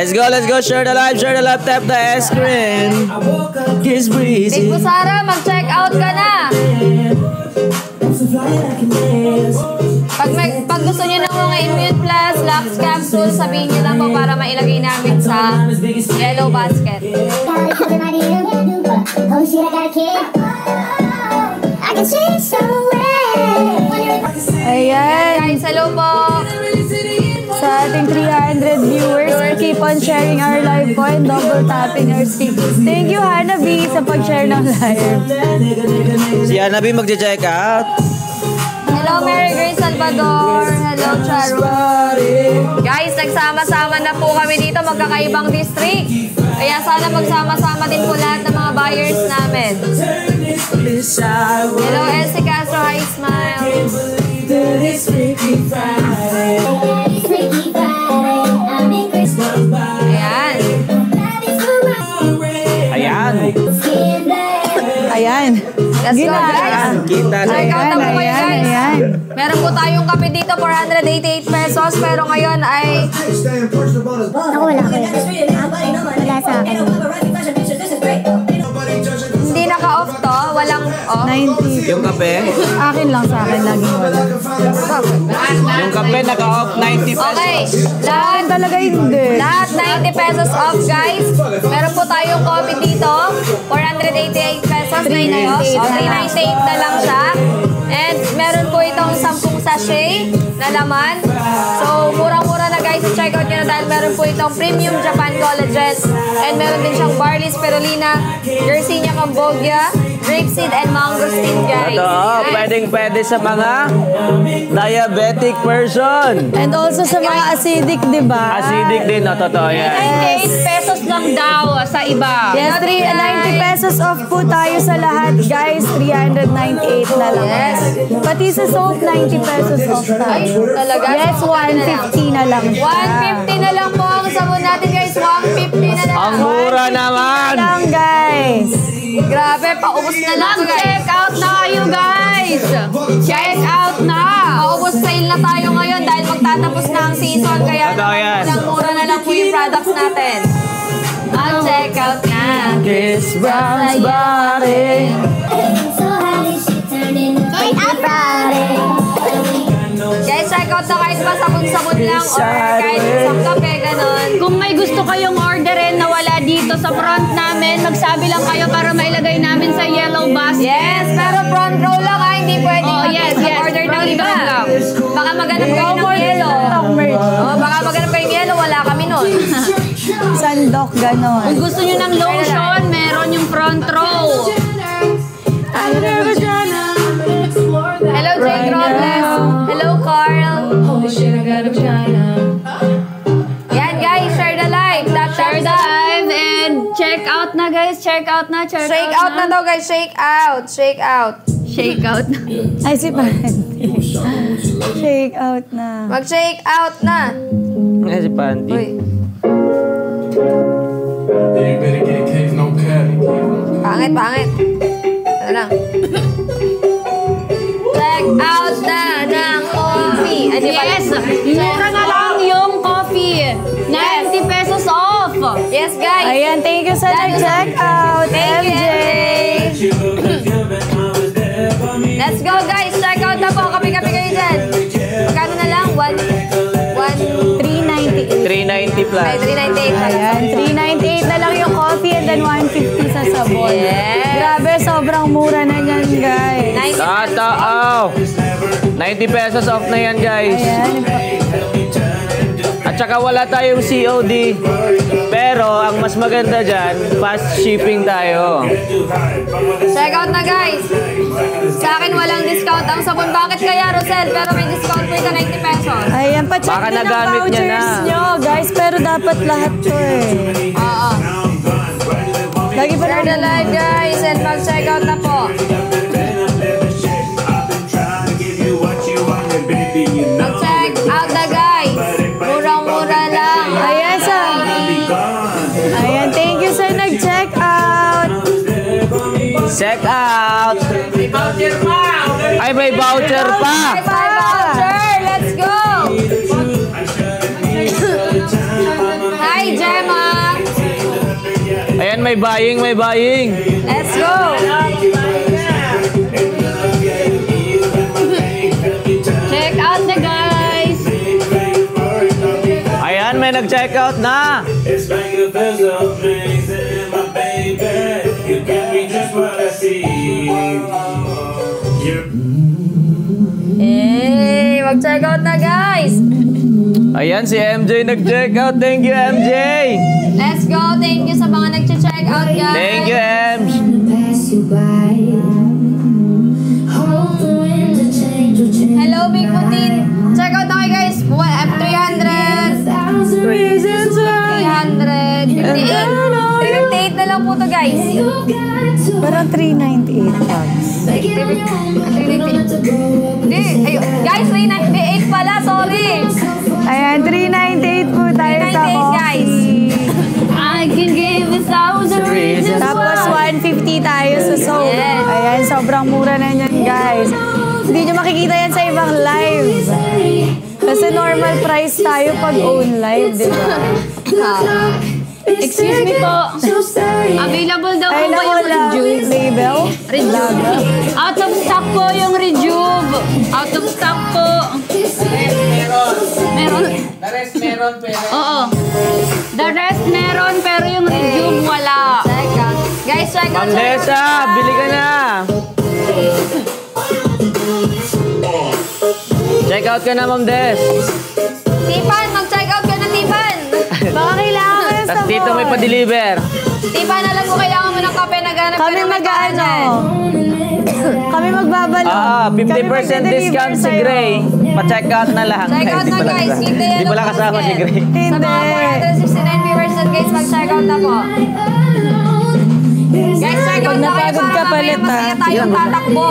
Let's go. Share the live, tap the screen. Kiss breezy. Big Pusara, mag-check out ka na. Pag gusto niyo ng mga Immune Plus, Lux Capsule, sabihin niyo lang po para mailagay namin sa yellow basket. Ayan. Guys, hello po. Sa ating 300 viewers, keep on sharing our live po and double tapping our screen. Thank you, Hanabi, sa pag-share ng live. Si Hanabi mag-check out. Hello, Mary Grace Salvador. Hello, Charo. Guys, nagsama-sama na po kami dito, magkakaibang district. Kaya sana magsama-sama din po lahat ng mga buyers namin. Hello, Elsie Castro. Hi, smile. Ayan. Let's go, guys. Check out na po kayo, guys. Meron po tayong kape dito, 488 pesos. Pero ngayon ay... Ako wala. Wala sa akin. Hindi naka-off to. Walang off. 90. Yung kape? Akin lang sa akin. Laging wala. Yung kape naka-off 90 pesos. Okay. Lahat talaga hindi. Lahat 90 pesos off, guys. Meron po tayong coffee dito. 488 pesos. 398 na lang siya. And meron po itong 10 sachet na laman. So, murang-mura na guys. Check out nyo na dahil meron po itong Premium Japan Collagen. And meron din siyang Barley Spirulina, Yersinia Cambogia, Grapeseed, and Mangosteen, guys. Ito, pwede sa mga diabetic person. And also sa mga acidic, di ba? Acidic din, no? Totoo yan. 98 pesos lang daw sa iba. Yes, 90 pesos off po tayo sa lahat, guys. 398 na lang. Yes. Pati sa soap, 90 pesos off tayo. Talaga? Yes, 150 na lang siya. 150 na lang po ang sabon natin, guys. 150 na lang. Ang mura naman! Lang, guys. Grabe, paubos na lang, guys. Check out na kayo, guys! Check out na! Paubos sale na tayo ngayon dahil magtatapos na ang season. Kaya Totoo yan. mura na lang po yung products natin. Check out na. Kiss Brown's body. Guys, check out na kahit pa sabon-sabon lang or kahit isang kape, ganon. Kung may gusto kayong orderin na wala dito sa front namin, magsabi lang kayo para mailagay namin sa yellow basket. Yes, pero front row lang hindi pwede order ng iba. Baka maganap kayo ng yellow. Baka maganap kayo ng yellow, wala kami nun. Sandok, ganon. Kung gusto nyo ng lotion, meron yung front row. Hello, Jake Robles. Hello, Carl. Yan, guys. Share the live. Share the live and check out na, guys. Check out na. Shake out na daw, guys. Shake out. Shake out. Shake out na. Ay, si Panty. Shake out na. Mag-shake out na. Si Panty. Uy. Pangit. Ano lang. Check out na ng coffee. Yes! Mura na lang yung coffee. 90 pesos off. Yes, guys. Ayan, thank you sa nag-check out, Thank you, MJ. Let's go, guys. Check out na po. Kape-kape kayo dyan. Magkano na lang? 398. 390 plus. Ay, 398. Ayan, 398 na lang yung coffee and then 150 sa sabon. Yes. Grabe, sobrang mura na yan, guys. 90 Totoo. 90 pesos off na yan, guys. Ayan. At saka wala tayong COD. Pero ang mas maganda dyan, fast shipping tayo. Check out na, guys. Sa akin walang discount ang sabon. Bakit kaya, Rosel? Pero may discount po ito, 90 pesos. Ayan, pa-check Baka din ang nagamit niya vouchers na. nyo, guys. Pero dapat lahat to eh. Oo. Lagi pa Share the live, guys. And mag-check out na po. Mag-check out na, guys. Murang-mura lang. Ayan, Ayan, thank you sa nag-check out. Check out. Ay, may voucher pa. May voucher. Let's go. Hi, Jem. may buying, may buying. Let's go! Check out na guys. Ayan, may nag-check out na. It's like a puzzle amazing, my baby. You give me just what I see. Hey, mag-check out na guys! Ayan, si MJ nag-check out. Thank you, MJ. Let's go! Thank you sa mga nag-check out guys! Thank you, MJ. Hello, Big Putin! Check out na kayo guys! 300! 358 na lang po to guys! Parang 398 pounds. 398. Hindi, ayun. Guys, 398 pala, sorry! Ayan, 398 po tayo sa 398 coffee. guys! I can give 1,000 reasons. Tapos 150 tayo sa soap. Yes. Ayan, sobrang mura na yan guys. Hindi nyo makikita yan sa ibang live. Kasi normal price tayo pag own live, di ba? Excuse me po. Available daw po Ay, ba yung wala. Rejuve? Label? Rejuve. Out of stock po yung Rejuve. Out of stock po. Meron. The rest meron, pero... Oo. The rest meron pero yung Rejuve wala. Check out. Guys, check out. Ma'am Desa, bili ka na. Check out ka na, Ma'am Des. Tipan, mag-check out ka na, Tipan! Baka kailangan ko ng Tapos sabon. dito may pa-deliver. Tipan, alam mo kailangan mo ng kape na ganap Kami mag-ano. Kami magbabalo. 50% discount si Gray. Pa-check out na lang. Check out na guys, kita yan. Di pala kasama si Gray. Sa Hindi. mga 469 viewers na guys, mag-check out na po. Guys, check out Pag na kayo napagod ka, para mamaya palit, masaya ha? tayong tatakbo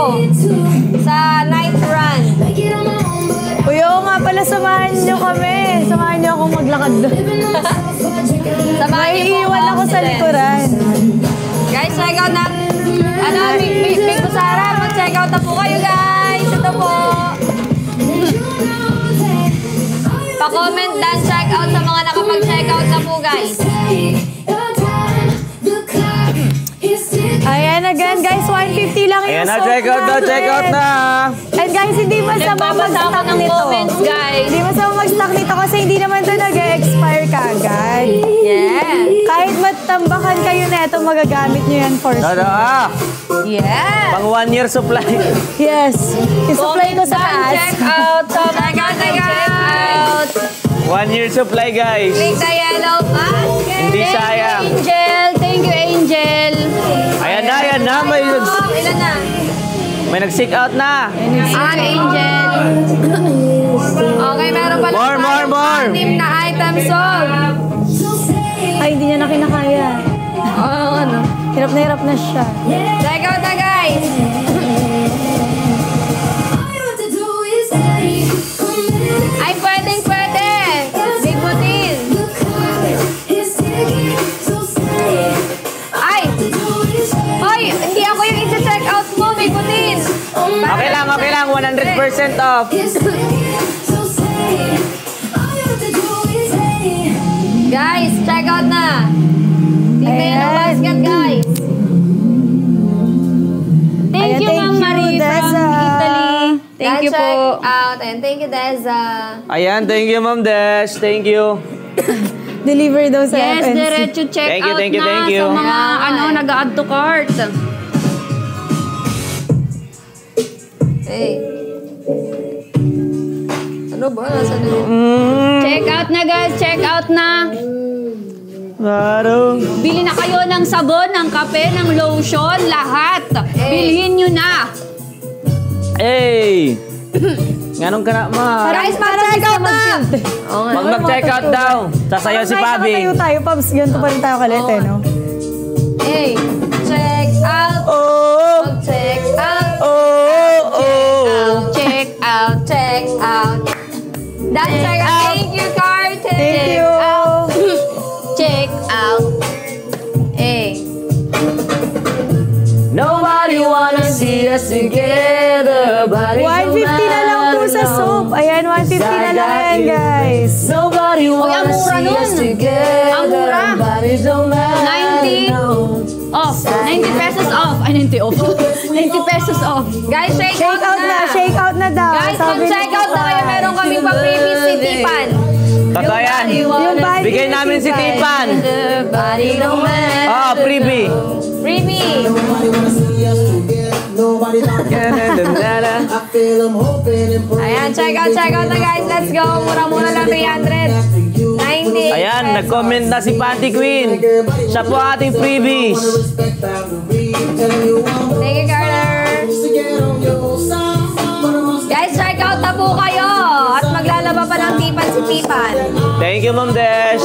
sa night run. Uy, oo nga pala, samahan nyo kami. Samahan nyo akong maglakad doon. Samahan niyo po Iiwan ako sa likuran. Guys, check out na. Ano, Big Kusara, mag-check out na po kayo guys. Ito po. Pa-comment dan check out sa mga nakapag-check out na po guys. Ayan again, guys. 150 lang yung Ayan na, soap check out na, natin. check out na. And guys, hindi masama Nagbabasa ako mag-stock ng nito. comments guys. Hindi masama mag-stock nito kasi hindi naman ito nag-expire kagad. Yeah. Kahit matambakan kayo na ito, magagamit nyo yan for Dada, sure. Yeah. pang 1 year supply. Yes. I-supply ko sa taas. Check out sa Check out na guys. 1 year supply, guys. Click the yellow basket. Hindi sayang. Angel. Thank you Angel. Ayan na. Ilan na? May nag-seek out na. Angel. Okay, meron pala More. team na item song. Ay, hindi niya na kinakaya. Ano? Hirap na siya. Check out na guys. Ay, pwede. Big Butin. Ay! Hoy, hindi ako yung isa-check out mo, Big Butin. Okay lang. 100% off. Guys, check out na. Dito yun ang basket, guys. Thank Ayan, you thank Ma'am you, Marie from Deza. Italy. Thank you check po. out. And thank you, Deza. Ayan, thank you, Ma'am Des. Thank you. Deliver daw sa Yes, FNC. diretso check Thank you, out thank you, na thank you. sa mga nag-add to cart. Hey. Ano ba? Nasaan yun? Check out na guys, check out na. Claro. Bili na kayo ng sabon, ng kape, ng lotion, lahat. Bilhin nyo na. Hey! Ganun ka na, ma. Guys, mag-check out na! Mag-check out daw. Sasayaw si Pabi. Tayo, Pabs. Ganito pa rin tayo kalit, eh, no? Hey, check out. Oh! Mag-check out. Oh! Check out. That's check out. Thank you, Carter. Thank you. Check out. Hey. Nobody wanna see us together, but 150 na lang po sa soap. Ayan, 150 na lang yan, guys. Nobody ang wanna mura see nun. us together, Ang mura. but it don't matter. 90. Off. 90 pesos off. Ay, 90 off. 90 pesos off. Guys, shake Shake out na, shake out na daw. Guys, Sabi ni mag-check out na kayo. Meron kaming pa-freebies si Tipan. Totoo yan. Yung body Bigay ni namin si Tipan. Oh, freebie. Freebie. Ayan, check out na guys. Let's go. Mura-mura lang 390. Ayan, nag-comment na si Panty Queen. Siya po ang ating freebies. Thank you, Carter. Guys, check out na po kayo. At maglalaba pa ng Tipan si Tipan. Thank you, Ma'am Desh.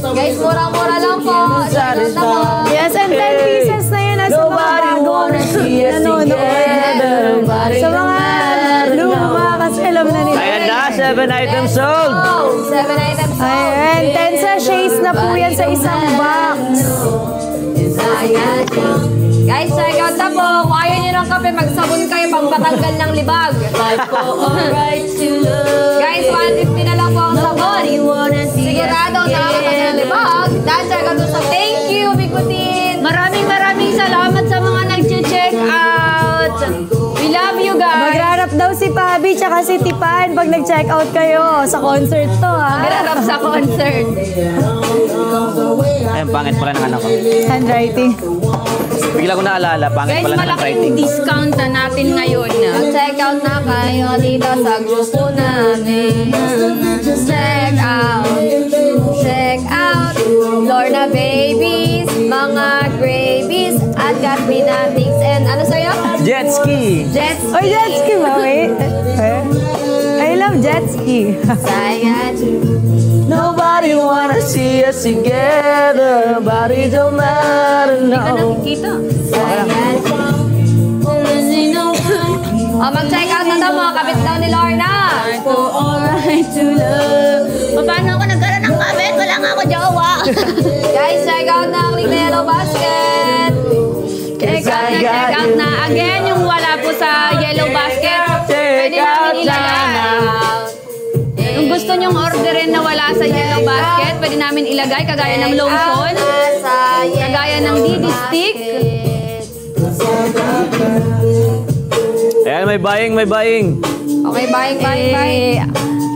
Guys, mura-mura lang po. Check out na po. Yes, and 10 pieces na yun sa mga bagong nanonood. Sa mga luma, kasi alam na nila. Ayan na, 7 items sold. Oh, 7 items sold. Ayan, 10 sachets na po yan sa isang box. Guys, check out na po. Kung ayaw nyo ng kape, magsabon kayo pampatanggal ng libag. Guys, 150 na lang po ang sabon. Sigurado nakakatanggal ng libag. Dahil check out sa thank you, Bikutin. Maraming salamat sa mga nag-check out. We love you guys. Magrarap daw si Pabi tsaka si Tipan pag nag-check out kayo sa concert to, ha? Magrarap sa concert. Ayun, pangit pala ng anak ko. Handwriting. Bigla ko naalala, pangit Guys, pala ng malaking writing. discount na natin ngayon. Check out na kayo dito sa grupo namin. Check out. Check out. Lorna Babies, mga Gravies, at Catminatics, and ano sa'yo? Jet ski. Jets. Oh, jet ski ba? Wait. I love jet ski. Nobody wanna see us together. Body don't matter, no. Kita. Oh, mag-check out na daw mga kapit daw ni Lorna. Paano ako nagkaroon ng kabit? Wala nga ako jowa. Guys, check out na. Click na yellow basket. Check out na. Again, yung wala po sa yellow basket, pwede namin ilagay. Kung gusto nyong orderin na wala sa yellow basket, pwede namin ilagay kagaya ng lotion, kagaya ng DD stick. Ayan, may buying, may buying. Okay, bye.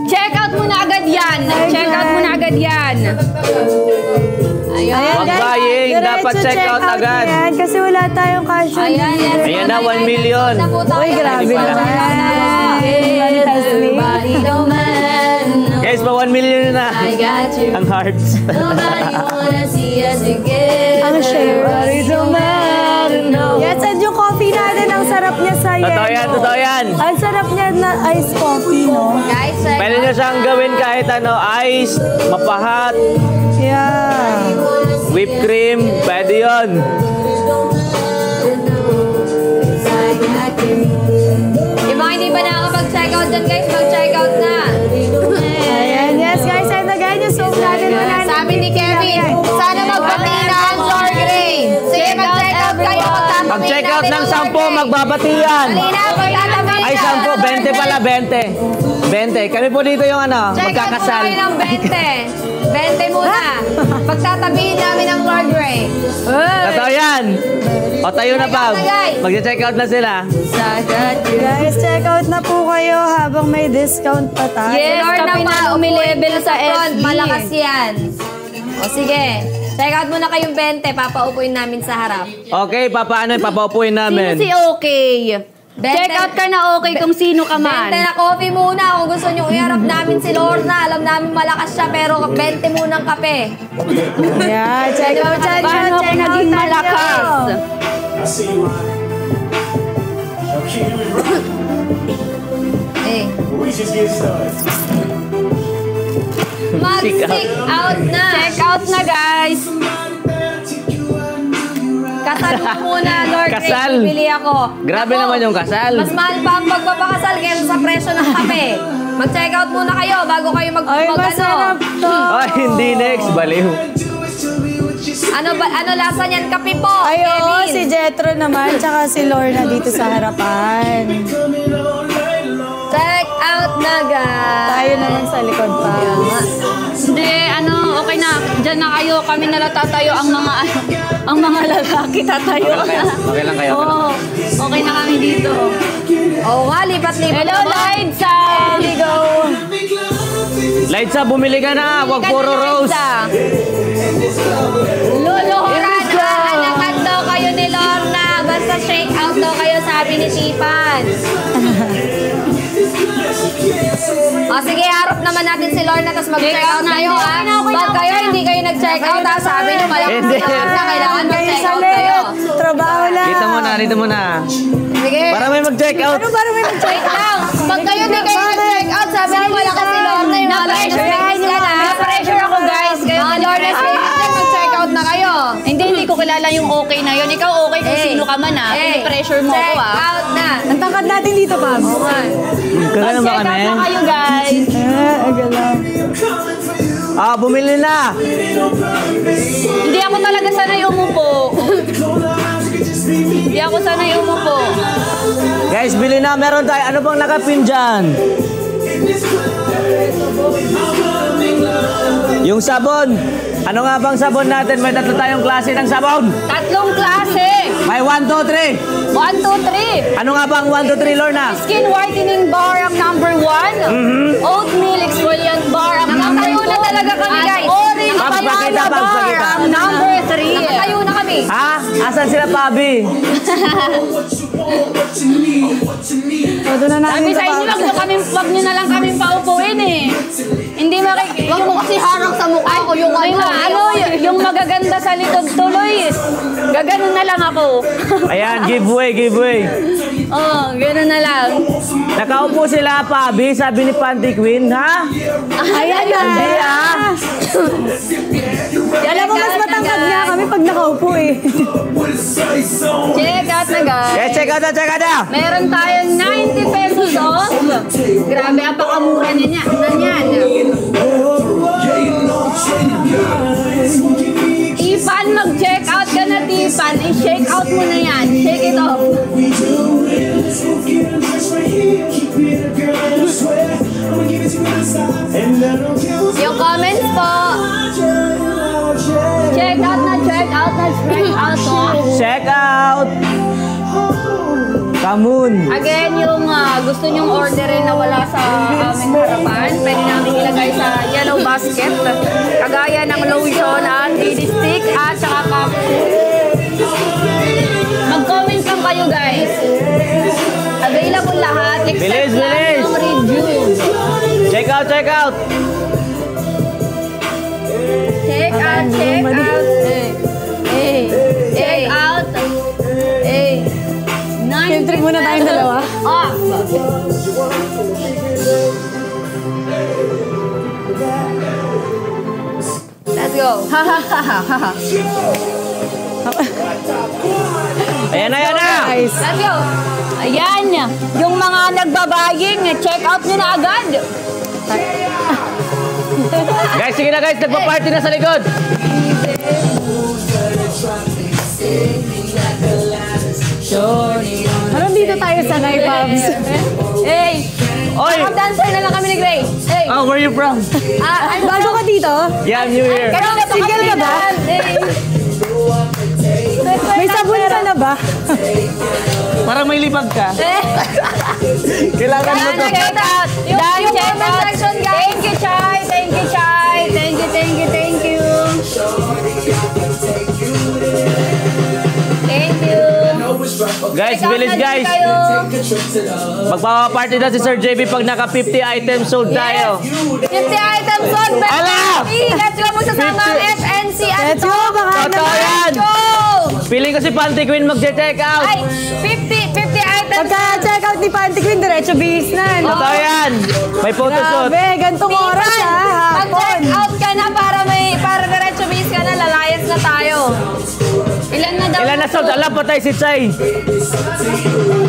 Check out muna agad yan. Check out muna agad yan. Huwag buying, dapat check out agad. Yan, kasi wala tayong cash on Ayan, yes. Ayan na, 1 million. Na po tayo. Uy, grabe Hindi pala. naman. Guys, pa 1 million na. Ang hearts. Ang share. Yes, and yung coffee natin, ang sarap niya sa Totoo yan, totoo yan. Ang sarap niya na iced coffee, no? Guys, check Pwede nyo siyang gawin kahit ano, ice, mapahat, Yeah. whipped cream, pwede yun. Yung mga hindi pa nakakapag-check out dyan, guys, mag-check out na. Ayan, yes guys, and again, yung soap natin wala na. Sabi ni Kevin, sana magpapina ang floor gray. Sige, mag-check out kayo. Pag-check out ng 10, magbabatian. Halina, magtatabi Ay, 10, 20 pala, 20. 20. Kami po dito yung ano, Check out magkakasal. muna kayo ng 20. 20 muna. Pagtatabihin namin ang floor gray. Totoo yan. O, tayo na pa. Check out na, guys. Mag-check out na sila. Guys, check out na po kayo habang may discount pa tayo. Yes, Lord, kami na umilevel sa front, SB. malakas yan. O sige, check out muna kayong 20. Papaupuin namin sa harap. Okay, papaano yung papaupuin Sino namin? si okay? Check out ka na okay kung sino ka 20 man. na coffee muna. Kung gusto nyo iharap namin si Lorna. Alam namin malakas siya, pero 20 munang kape. Yeah, check out, check out, Paano ako check out. naging malakas? I see you, man. I'm keeping it right. Eh, We just get started. mag-stick out na. Check out na guys. Kasal mo muna, Lord. Kasal? Bibili ako. Grabe Ako, naman yung kasal. Mas mahal pa ang pagpapakasal kaysa sa presyo ng kape. Mag-check out muna kayo bago kayo Ay, masarap to. Ay, hindi next. Baliw. Ano lasa niyan? Kape po, Ay, oo, Kevin. si Jetro naman, tsaka si Lorna dito sa harapan. Check out na, guys. Tayo naman sa likod pa. Hindi, okay na. pasensya na kayo. Kami na lang tatayo ang mga lalaki tatayo. Okay lang kayo. Oo, okay na kami dito. Oo nga, lipat-lipat. Hello, Liza! Ligo. Lights up, bumili ka na. Huwag puro rose. Luluhuran na, alakat daw kayo ni Lorna. Basta shake out daw kayo, sabi ni Tipan. O sige, harap naman natin si Lorna, tapos mag-check out kayo, ha? Pag kayo hindi kayo nag-check out, ha? Sabi niyo malakas Hindi. na kailangan Kayo mag-check sa out kayo. trabaho lang. Dito muna. Sige. Para may mag-check out. Ano para may mag-check Wait lang. Pag kayo hindi kayo nag-check out, sabi niyo malakas si Lorna. Yung mga Lorna Springs ka na. Na-pressure ako, guys. Kayo Mga Lorna Springs ka, mag-check out na kayo. Hindi ko kilala yung okay na yun. Ikaw okay kung sino ka man, ha? Pini-pressure mo ako, check ha? out na. Ang tangkad natin dito, Pabs. Kagano ba ka Check out na na kayo, guys. Agalang. Bumili na. Hindi ako talaga sanay umupo. Hindi ako sanay umupo. Guys, bili na. Meron tayo. Ano bang nakapin dyan? Yung sabon. Ano nga bang sabon natin? May tatlo tayong klase ng sabon. Tatlong klase. May 1, 2, 3. 1, 2, 3. Ano nga bang 1, 2, 3, Lorna? Skin whitening bar ang number 1. Oatmeal exfoliant bar ang number 2. Nakatayo na talaga kami, guys. Orange Pags, banana pakita, Pags, bar pakita. ang number 3. Nakatayo na kami. Ha? Asan sila, Pabi? Todo na namin Sabi sa sa inyo, Pabs. wag nyo na lang kami paupuin eh. Hindi Huwag mo kasi harang sa mukha ko yung yung magaganda sa likod tuloy. Gaganon na lang ako. Ayan, giveaway. Oh, gano'n na lang. Nakaupo sila, Pabi, sabi ni Panty Queen, ha? Ayan na. Hindi, ha? Alam mo, mas matangkad nga kami pag nakaupo eh. Check out na guys. Okay, check out na. Meron tayong 90 pesos off. Grabe, apakamura niya. Nanyan. Tipan, mag-check out ka na, Tipan. I-shake out mo na yan. Shake it off. Yung comments po. Check out na. Check out mo. Check out. Kamun. Again, yung gusto nyong orderin na wala sa aming harapan, pwede namin ilagay sa yellow basket. Kagaya ng lotion at lady stick at saka capsule. Mag-comment lang kayo, guys. Available lahat except Bilis. ng review. Check out. Check out. Check out. Film muna tayong dalawa. Off. Let's go. Ayan na. Guys. Let's go. Ayan. Yung mga nagbabaying, check out nyo na agad. Guys, sige na guys. Nagpa-party na sa likod. Parang dito tayo sanay, Pabs. Hey. Oy! Dancer na lang kami ni Grace. Hey. Oh, where you from? Bago ka dito? Yeah, New Year. Single ka ba? May sabon ka na ba? Parang may libag ka. Kailangan mo to. Check out. Yung comment section, guys. Thank you, Chai. Thank you. Guys, village guys. Magpapaparty na si Sir JB pag naka 50 items sold tayo. 50 items sold. Ala! Let's go mo sa sama 50. FNC at Let's go, baka Totoo yan. Go! Feeling ko si Panty Queen mag-check out. Ay, 50 items. Pagka-check out ni Panty Queen, diretso bihis na. No? Totoo yan. May photoshoot. Grabe, gantong oras ha, Mag-check hapon. out ka na para diretso base ka na, lalayas na tayo. Ilan na daw? Ilan na sold? Alam, patay si Chay.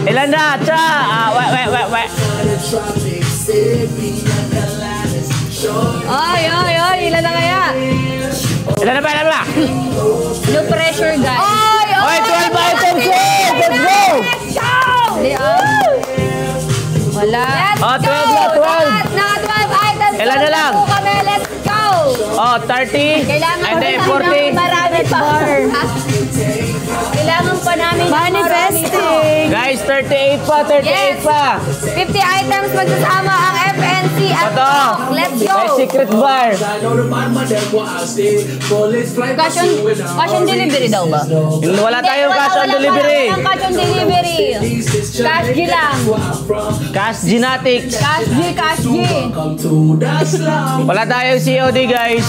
Ilan na? Cha! Wait. Oy, ilan na kaya? Ilan na ba? No pressure, guys. Oy, 12 items sold! Let's go! Wala. Oh, 12 na, 12. Naka 12 items. Ilan na lang? Kami, let's go. Oh, 30. Kailangan And then pa namin 40. marami pa. Kailangan pa namin Manifesting! Guys, 38 pa, 38 Yes. pa. 50 items magsasama ang FNC at Ito. Coke. Let's go! May secret bar. Cash on delivery daw ba? Wala tayong cash on delivery. Walang cash on delivery. Cash G lang. Cash Genetics. Cash G, Cash G. Wala tayong COD guys.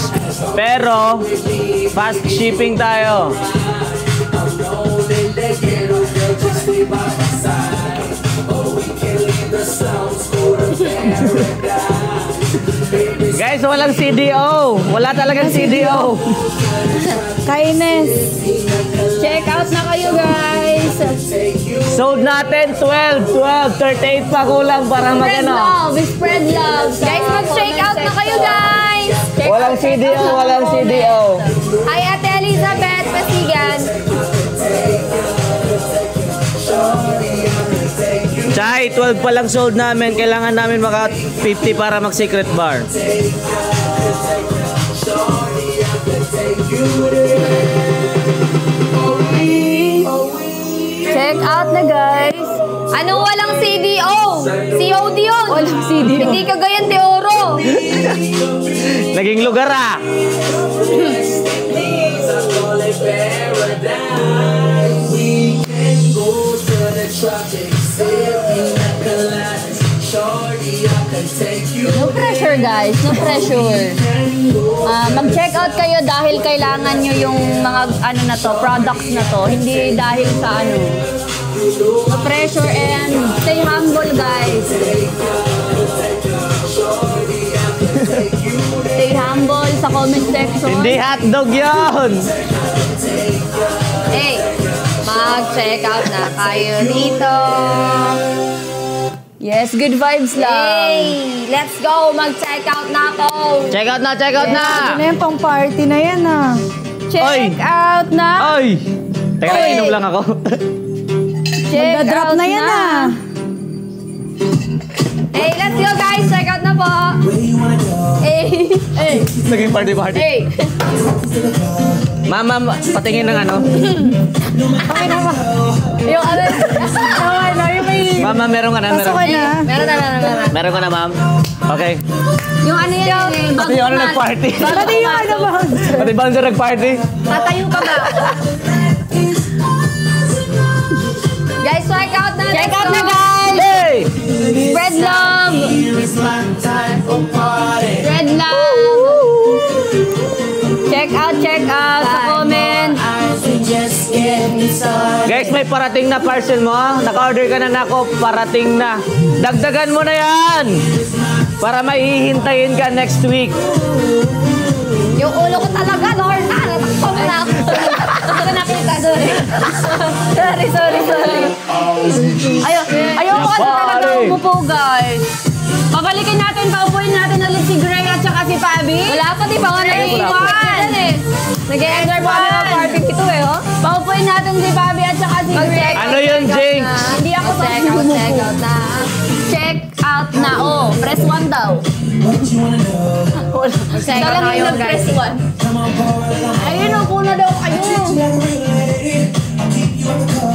Pero, fast shipping tayo. Guys, walang CDO. Wala talagang CDO. Kindness. Check out na kayo guys. Sold natin 12, 38 pa kulang para Spread magano. love, spread love. Guys, mag-shake out na kayo, guys! Walang CDO, walang CDO. Hi, Ate Elizabeth Pasigan. Chay, 12 pa lang sold namin. Kailangan namin maka 50 para mag-secret bar. Check out na guys. Anong walang CDO? COD yun! Walang CDO. Hindi Cagayan de Oro. Naging lugar ah. No pressure guys, no pressure. Mag-check out kayo dahil kailangan nyo yung mga ano na to, products na to. Hindi dahil sa ano. No pressure and stay humble guys. Stay humble sa comment section. Hindi hotdog yun. Hey, mag-check out na kayo dito. Yes, good vibes lang. Hey, let's go! Mag-check out na ako. Check out na, check out Ano na. na yan, pang party na yan ah. Check Oy. out na. Ay! Teka lang, inom lang ako. Check Magda-drop out na yan ah. Hey, let's go guys! Check out na po! Hey! Hey, Naging party-party. hey. Mama, patingin ng ano. Okay na ba? Yung ano? Okay na, yung may... Mama, meron ka na, Pasok ka meron. na. Meron na. Meron ka na, ma'am. Okay. Yung ano yan eh. Pati yung ano nag-party. Pati yung ano ba? Pati bouncer nag-party. Tatayo ka ba? Guys, check out na! Check let's out go. na guys. Hey! Spread love. Spread love. Check out sa comment. Guys, may parating na parcel mo. Naka-order ka na nako, parating na. Dagdagan mo na yan. Para maihintayin ka next week. Yung ulo ko talaga, Lord. Natakpong na ako. Hindi ko nakita, sorry. sorry. Ayoko kasi talaga Pare. umupo guys. Pabalikin natin, paupuin natin ulit si Gray at saka si Fabi. Wala pa, di ba nga nag-iwan? Nag-enter pa kami ng part 52 eh, oh. Paupuin natin si Fabi at saka si Gray. Ano yun, Jinx? Hindi ako Check out na. Check out na. Oh, press 1 daw. Check out na yun, guys. Press 1. Ayun, upo na daw kayo.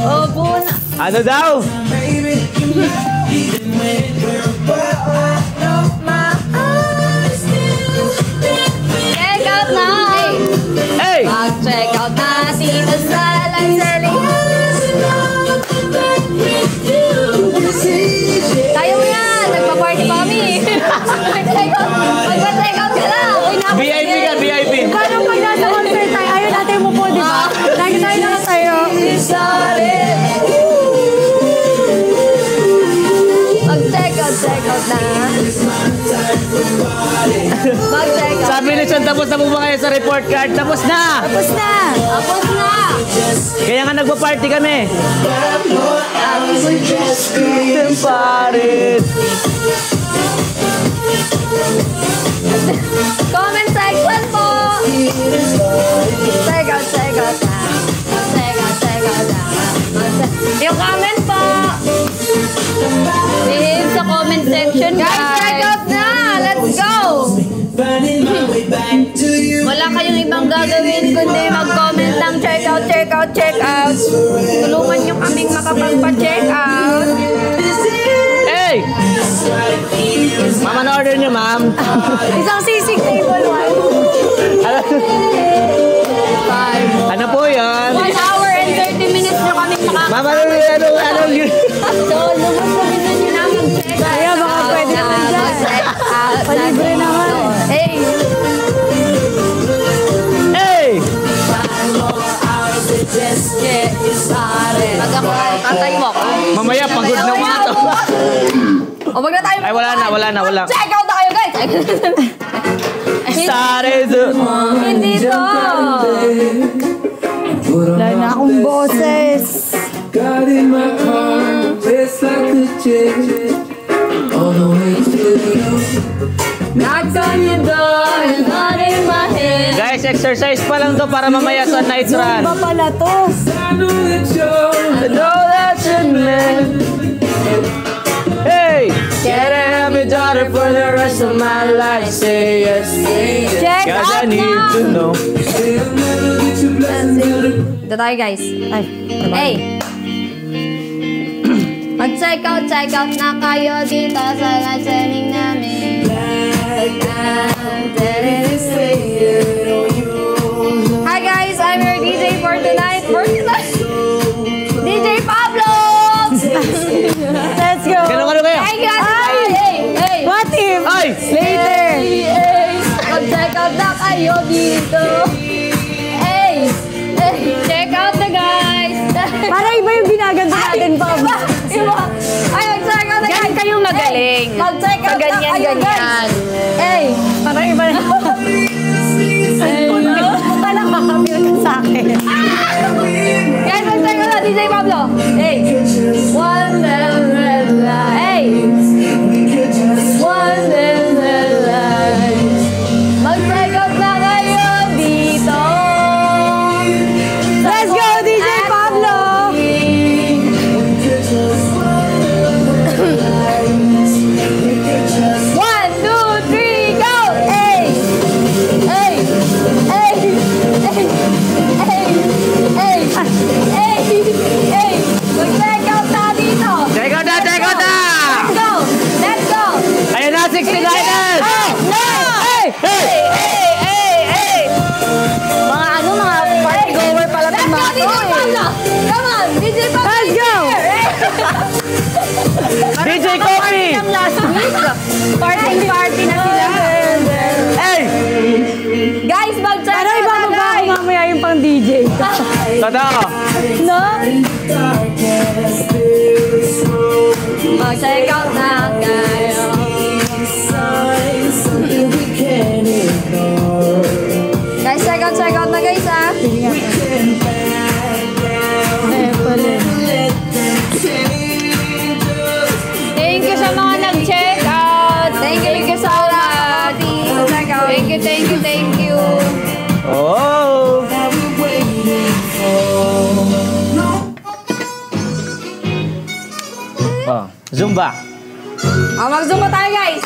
Upo na. Ano daw? Check out na. Hey! Mag-check out na dito sa Lanzeli. Tayo mo yan. Nagpa-party pa kami. Mag-check out ka lang. VIP ka, VIP. Paano pag nasa concert tayo, ayaw natin mo po, di ba? Lagi tayo nakatayo. Mag-check out na. Mag-check out. Sabi ni Sean, tapos na po ba kayo sa report card? Tapos na! Tapos na. Tapos na. Kaya nga nagpa-party kami. Party. Comment section po. Check out na. Check out na. Yung comment po. Behave sa comment section, Guys, check out na. Let's go. Finding my way back to you. gagawin kundi mag-comment ng check out, check out, check out. Tulungan nyo kaming makapagpa-check out. Hey! Ma'am, ano order niyo, ma'am? Isang sisig table 1. Ano po yan? 1 hour and 30 minutes nyo kaming Ma'am, makakapagpa-check ano yun? So, lumos kami na nyo na mag-check out. Kaya baka pwede naman dyan. Palibre naman. Hey! Hey! Pag ako, tatay mo ako. Mamaya, pagod na mga to. O, wag na tayo. Ay, wala na. Check out na kayo, guys! Sorry, Hindi to. Wala na akong boses. Got in my car, just like a jet, all the way to you. Knocked on your door and got in my head. Guys, exercise pa lang to para mamaya sa night run. Zumba pala to. I know that you're I know that you're man. Hey! Can I have your daughter for the rest of my life? Say yes. Check Cause I out need na. to know. I'll never get your blessings. Ito tayo, guys. Ay, Hey! Mag-check out na kayo dito sa listening namin. Hi guys, I'm your DJ for tonight. DJ Pablo! let's go. Ganun kayo. Thank you guys! Hey! What if? Ay! Later. Mag-check out na kayo dito. Hey! Check out na guys! Para iba yung ginaganda natin, Pab. Iba! Ay, mag-check out na guys! Yan kayong magaling. Mag-check out na kayo Ganyan. guys! Hey! Para iba na. Wala makakapil ka sa akin. Guys, mag-check out na DJ Pablo! Hey! One little red light. Hey! One little red light. Mag-check out na kayo dito. Let's go, DJ Pablo! One, two, three, go! Hey! Hey! Hey! Hey! Hey! Hey! Hey! Mag-check out na dito! Check out na! Let's go! Let's go! Ayan na, 69ers! Hey! Hey! Mga ano, mga party goer pala Let's itong go, mga to. DJ Pablo! Come on! DJ Pablo! Let's go! DJ Coffee! Last week, party na sila. Hey! Guys, mag-check Para out na ibababa ko guys! mamaya yung pang DJ. Totoo! No? Mag-check out na kayo. Guys, check out na guys ah! Thank you sa mga nag-check out. Thank you sa lahat. Check out. Thank you. Oh! Oh, Zumba. Mag-zumba tayo guys!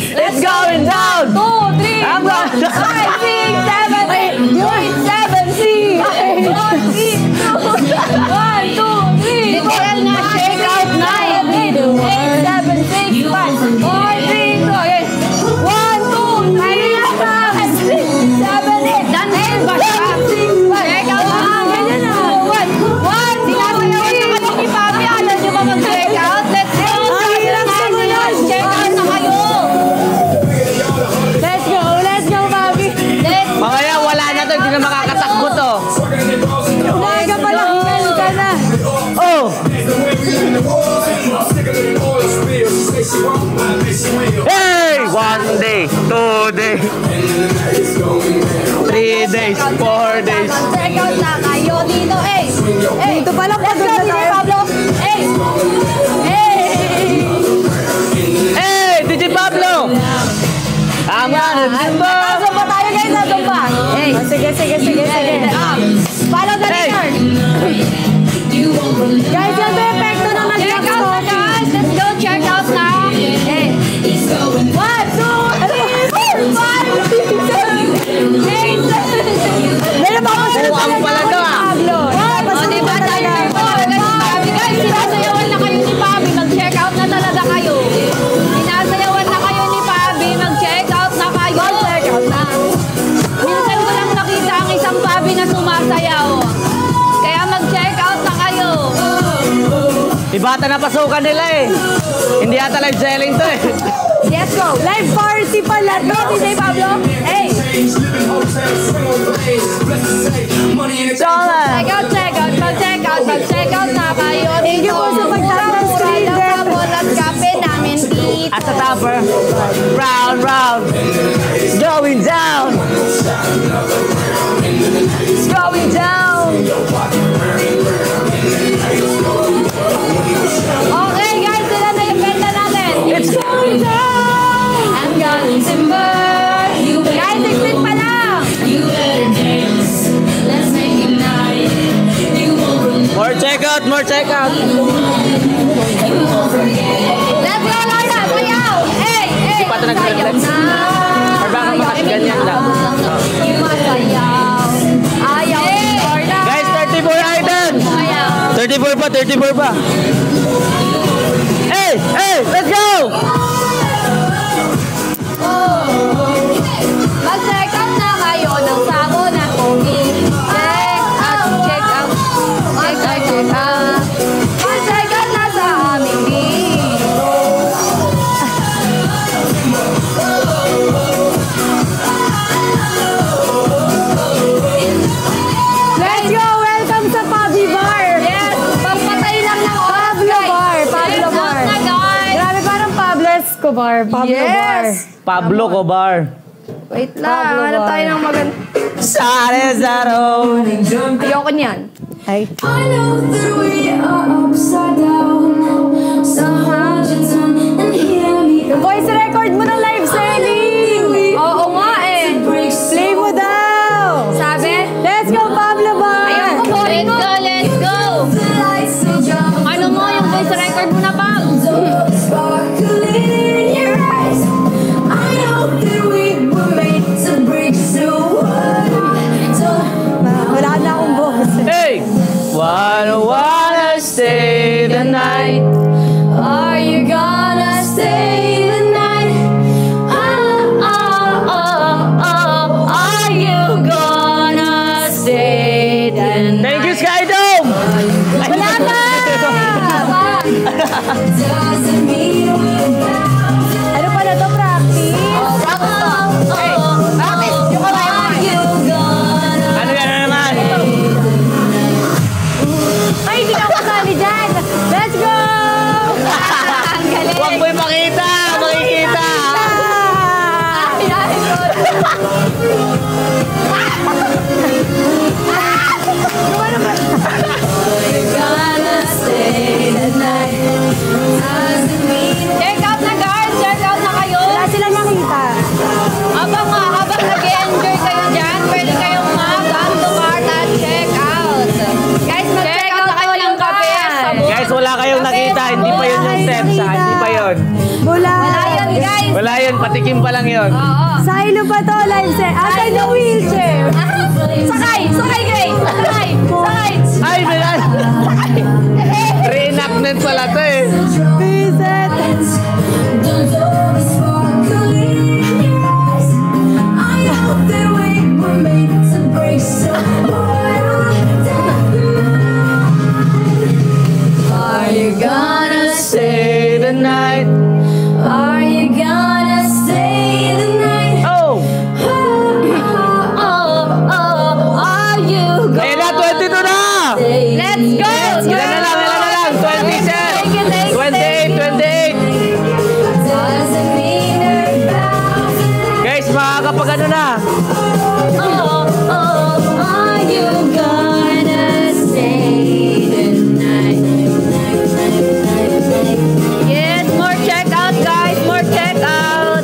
It's going down! 2, 3, I'm 4, going 5, 6, 7, 8, 7, 6, 1, 2, 3, Di ba yan nga, check out na. 8, 7, 6, 5, 4, 3, 2, okay. 1, 2, 3, 4, 5, 6, 7, 8, Dancing ba siya? 6, 5, check out na. Ganyan na. 1, 2, 3, Ni Papi, alam niyo ba mag-check out? Let's go. Check out na kayo. Let's go, Bobby. Mamaya wala na to, hindi na makakatakbo to. Umaga pa lang, hingal ka na. Oh! Hey! 1 day, 2 days, 3 days, 4 days. Check out na kayo dito. Hey! Hey! Dito pa lang, pagod na tayo. Pablo! Hey! Hey! Hey! DJ Pablo! Tama! Zumba! Zumba tayo guys, zumba! Hey! Sige. Follow the Hey! leader! Guys, yan ba yung epekto ng Check out na guys. Let's go check out na. Hey! 1, 2, 3, 4, 5, 6, 7, 8, sayaw. Kaya mag-check out na kayo. Ibata na pasukan nila eh. Hindi ata live selling to eh. Let's go. Live party pala to. DJ Pablo. Hey. Sola. Check out. Mag-check out na kayo. Thank you po sa pagtatanong Mura lang sa bolat kape namin dito. At sa topper. Round. It's going down. It's going down. Okay guys, sila na yung benta natin. It's going down. I'm going timber. Guys, 16 pa lang. More checkout. Let's go, Lorna. Sayaw. Hey. Hindi pa ito nag-reflex. Or baka ganyan lang. Masayaw. Ayaw. Lorna. Guys, 34 items. Ayaw. 34 pa. Hey, let's go! Mag-check out na kayo ng sabo na pogi. Check out. Mag-check out na sa aming dito. Let's go! Welcome sa Pabi Bar! Yes, pagpatay lang ng oras, guys. Pablo Bar. Check out na, guys. Grabe, parang Pablo Escobar. Pablo Bar. Pablo Cobar. Wait lang, Pablo hanap Bar. tayo ng maganda. Sare-saro. Ayoko niyan. Ay. I know that we are upside down. Somehow you turn and hear me. Voice record mo ng live selling! Oo nga eh. Play mo daw! Sabi? Let's go, Pablo Bar! Ayoko po rin mo. Let's go! The lights they jump. Ano mo yung voice record mo na pa? Sparkling in your eyes. I know that we were made to break through. Wala na akong boss. Hey! Wanna stay the night. Are you gonna stay the night? Are you gonna stay the Thank you, Skydome! Wala na! Doesn't mean we're bound. Ano pa na to, practice? Bakit? Yung kamay mo. Ano yan na naman? Ay, hindi na ako kasali dyan! Let's go! Huwag mo ipakita! Makikita! Gonna stay the night. Doesn't mean Check out na guys. Check out na kayo. Wala silang nakita. Habang nag-enjoy kayo dyan, pwede kayong mag-come to cart at check out. Guys, mag-check out na kayo ng kape at sabon. Guys, wala kayong nakita. Hindi pa yun yung steps, ha? Hindi pa yun. Wala. Wala yun guys. Wala yun. Patikim pa lang yun. Oo. Silo pa to, live set. Asan yung wheelchair? Sakay, Gray. Sakay. Ay, bilan! Reenactment pala to eh. Visit. don't over sparkling in your eyes. I know that we were made to break so Are you gonna Stay the night. Are you gonna stay the night? Oh! Are you Ayun na, 22 na! Let's go. Ilan na lang? 27! 28! Doesn't mean they're bound. Guys, makakapag ano na. Are you gonna stay the night? Yes, more check out guys. More check out.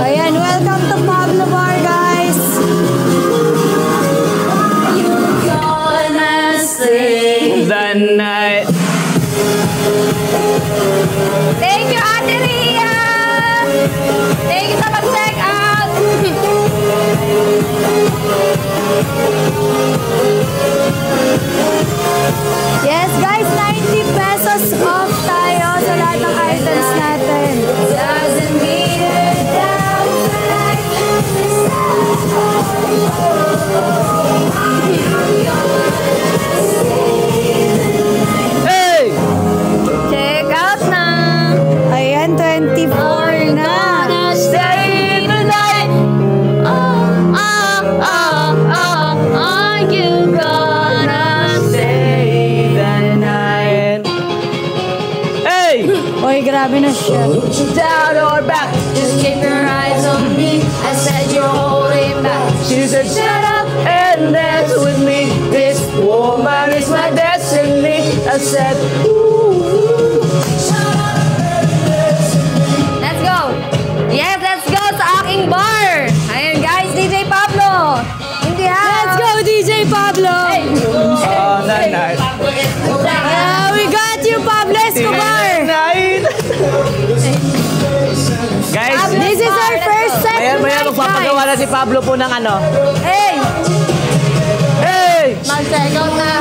Ayan, welcome to Pablo Bar, guys. You gonna stay? The night. Thank you, Ate Ria. Thank you sa mag-check out. Yes, guys, 90 pesos off tayo sa lahat ng items natin. Doesn't mean they're down tonight. are you gonna stay the night? Hey! Oy, grabe na siya. Down or back? Just keep your eyes on me. I said you're holding back. She said, shut up and dance with me. This woman is my destiny. I said, Let's go. Yes, let's go sa aking bar. Ayan guys, DJ Pablo. Hindi ha. Let's go, DJ Pablo! oh, that night. We got you, Pablo Escobar! Night. Guys, This is our first set maya tonight, magpapagawa guys. na si Pablo po ng ano. Hey! Hey! Mag-check out na.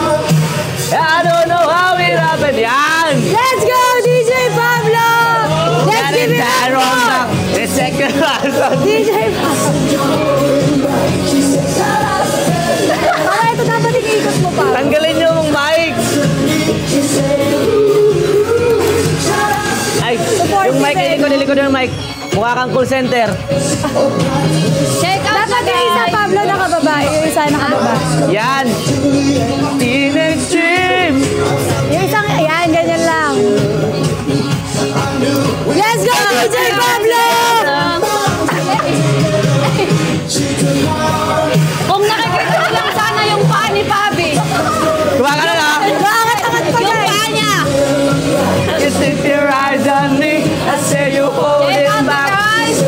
I don't know how it happened. Yan! Let's go, DJ Pablo! Let's Yan give and it that up! wrong lang. The second one. DJ Pablo! Ah, ito dapat ikikot mo pa. Tanggalin yung mic. Ay, yung mic, ilikod yung mic. Mukha kang call center. Check out Dapat na yung isa, guys. Pablo, nakababa. Yung isa nakababa. Yan. Teenage Dream. Yung isang, ayan, ganyan lang. Let's go, DJ Pablo! Kung nakikita ko lang sana yung paa ni Pabi. Kumain ka na na. Maangat-angat pa, Yung guys. paa niya. You stick your eyes on me. I say you hold Check it out the back. guys.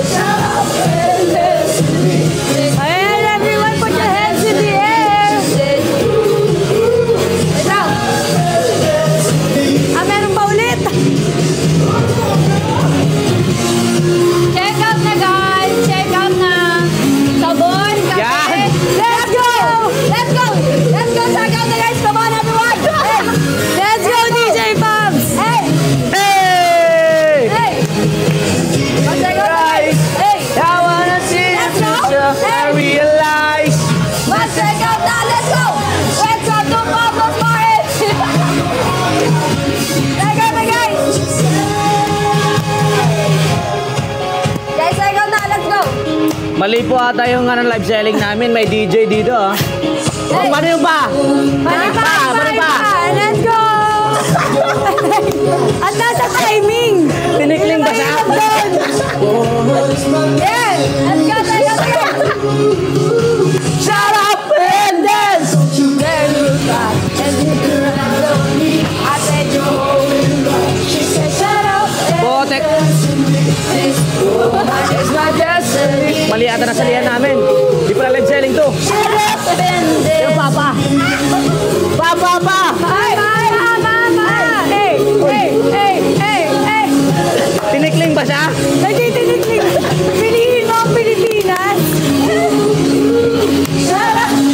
Ayan, everyone, put your hands in the air. Wait lang. Meron pa ulit. Check out na guys. Check out na. Sabon, kape. Yan. Let's go! Let's go. Let's go. Check out the guys. Come on everyone. Hey. Let's go, DJ Pabs! Hey. Hey! Hey. Mag-check out na guys. Hey. I wanna see the Let's go. future. I realize. Mag-check out na. Let's go. Let's go to Pablo's Party. Check out na guys. Guys, check out na. Let's go. Mali po ata yung live selling namin. May DJ dito. Oh, paano yung pa? Mali pa, mali pa. Let's go! At nasa timing! Tinikling ba siya? Yeah. Let's go. Check out na guys. Shut up and dance! I said you're holding back. She said shut up. Botek. It's my destiny. Mali ata nasalihan namin. Di pala live selling to. Shut up and dance. Yung papa. Pa! Ay, mama! Hey! Tinikling ba siya? Nagtitinikling! Piliin mo ang Pilipinas!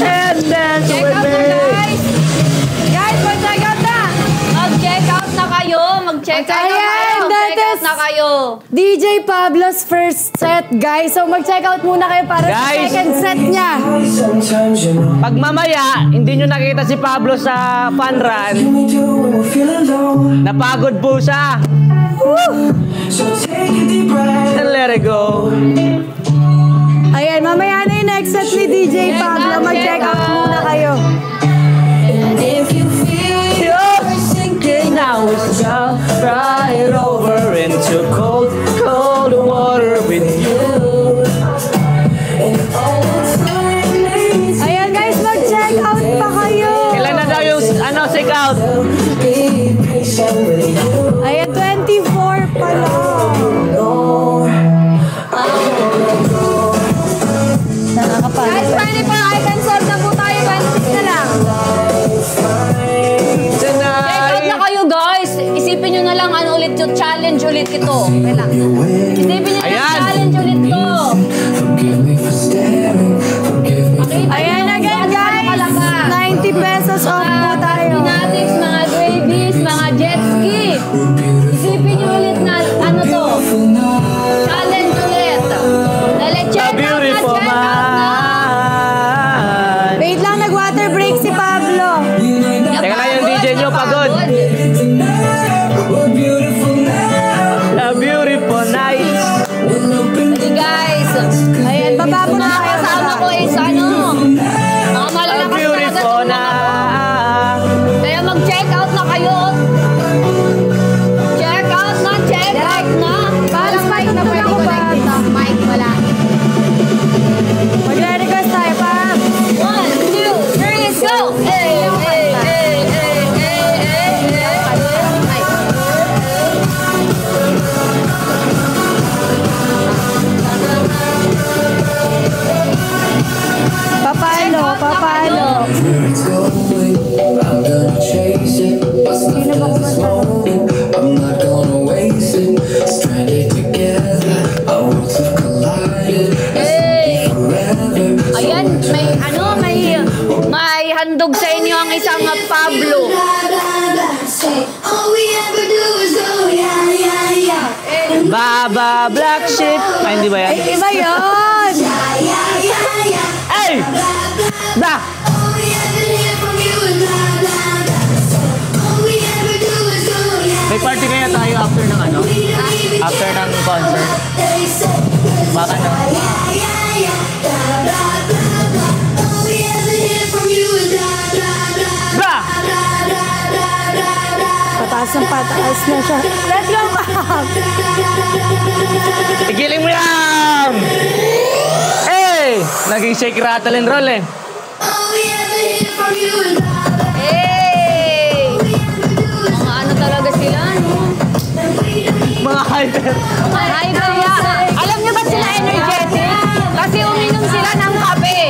And dance Check with out me. na guys. Guys, mag-check out na. Mag-check out na kayo. Mag-check out na Ayan, kayo. that Check out is- na kayo. DJ Pablo's first set, guys. So, mag-check out muna kayo para sa Guys. second set niya. Sometimes you know Pag mamaya, hindi nyo nakita si Pablo sa fun run, we do when we're feeling low. napagod po siya. So take a deep breath. And let it go. Ayan, mamaya na yung next set ni DJ Pablo. Mag-check out muna kayo. If you feel You're sinking now, it's jump right over into cold, cold water with you. Ayan, guys, mag-check out pa kayo. Kailan na daw yung sick out? Ayan, 24 pa lang. Nakakapagod. Guys, 24 items sold na po tayo. 26 na lang. Check out na kayo guys. Isipin nyo na lang ano ulit yung challenge ulit ito. Wait lang. Isipin nyo na Ayan. yung challenge ulit to. Forgive me for staring. Forgive me for Ayan again, guys. 90 pesos off po tayo. Fanatics, mga gravies, mga jet ski. Isipin nyo ulit na ano to. Challenge ulit. Dali, A check out na, beautiful check out na. man. Wait lang, nag-water break si Pablo. Teka lang yung DJ nyo, pagod. A beautiful night. Papalo. Where it's going, I'm gonna chase it. What's left of this moment, I'm not gonna waste it. Stranded together, our worlds have collided. Hey! Forever. Ayan, may handog sa inyo ang isang Pablo. All we ever do is go, yeah, yeah, yeah. Baba Black Sheep. Ay, hindi ba yan? Iba yun! Yeah, yeah, yeah, yeah. Ay! Da! All we ever hear from you is blah, blah, blah. All we ever do is go, yeah. May party kaya tayo after ng ano? After ng concert. They say, Baka na. yeah, yeah, yeah. Blah, blah, blah, blah. All we ever hear from you is blah, blah, blah. Bra! Pataas ng pataas na siya. Let's go back! Igiling mo yan! Hey! Naging shake, rattle, and roll eh. All we ever hear from you is blah, blah. Hey! Mga ano talaga sila, no? Mga hyper. Ay, kaya. Alam niyo ba sila energetic? Kasi uminom sila ng kape.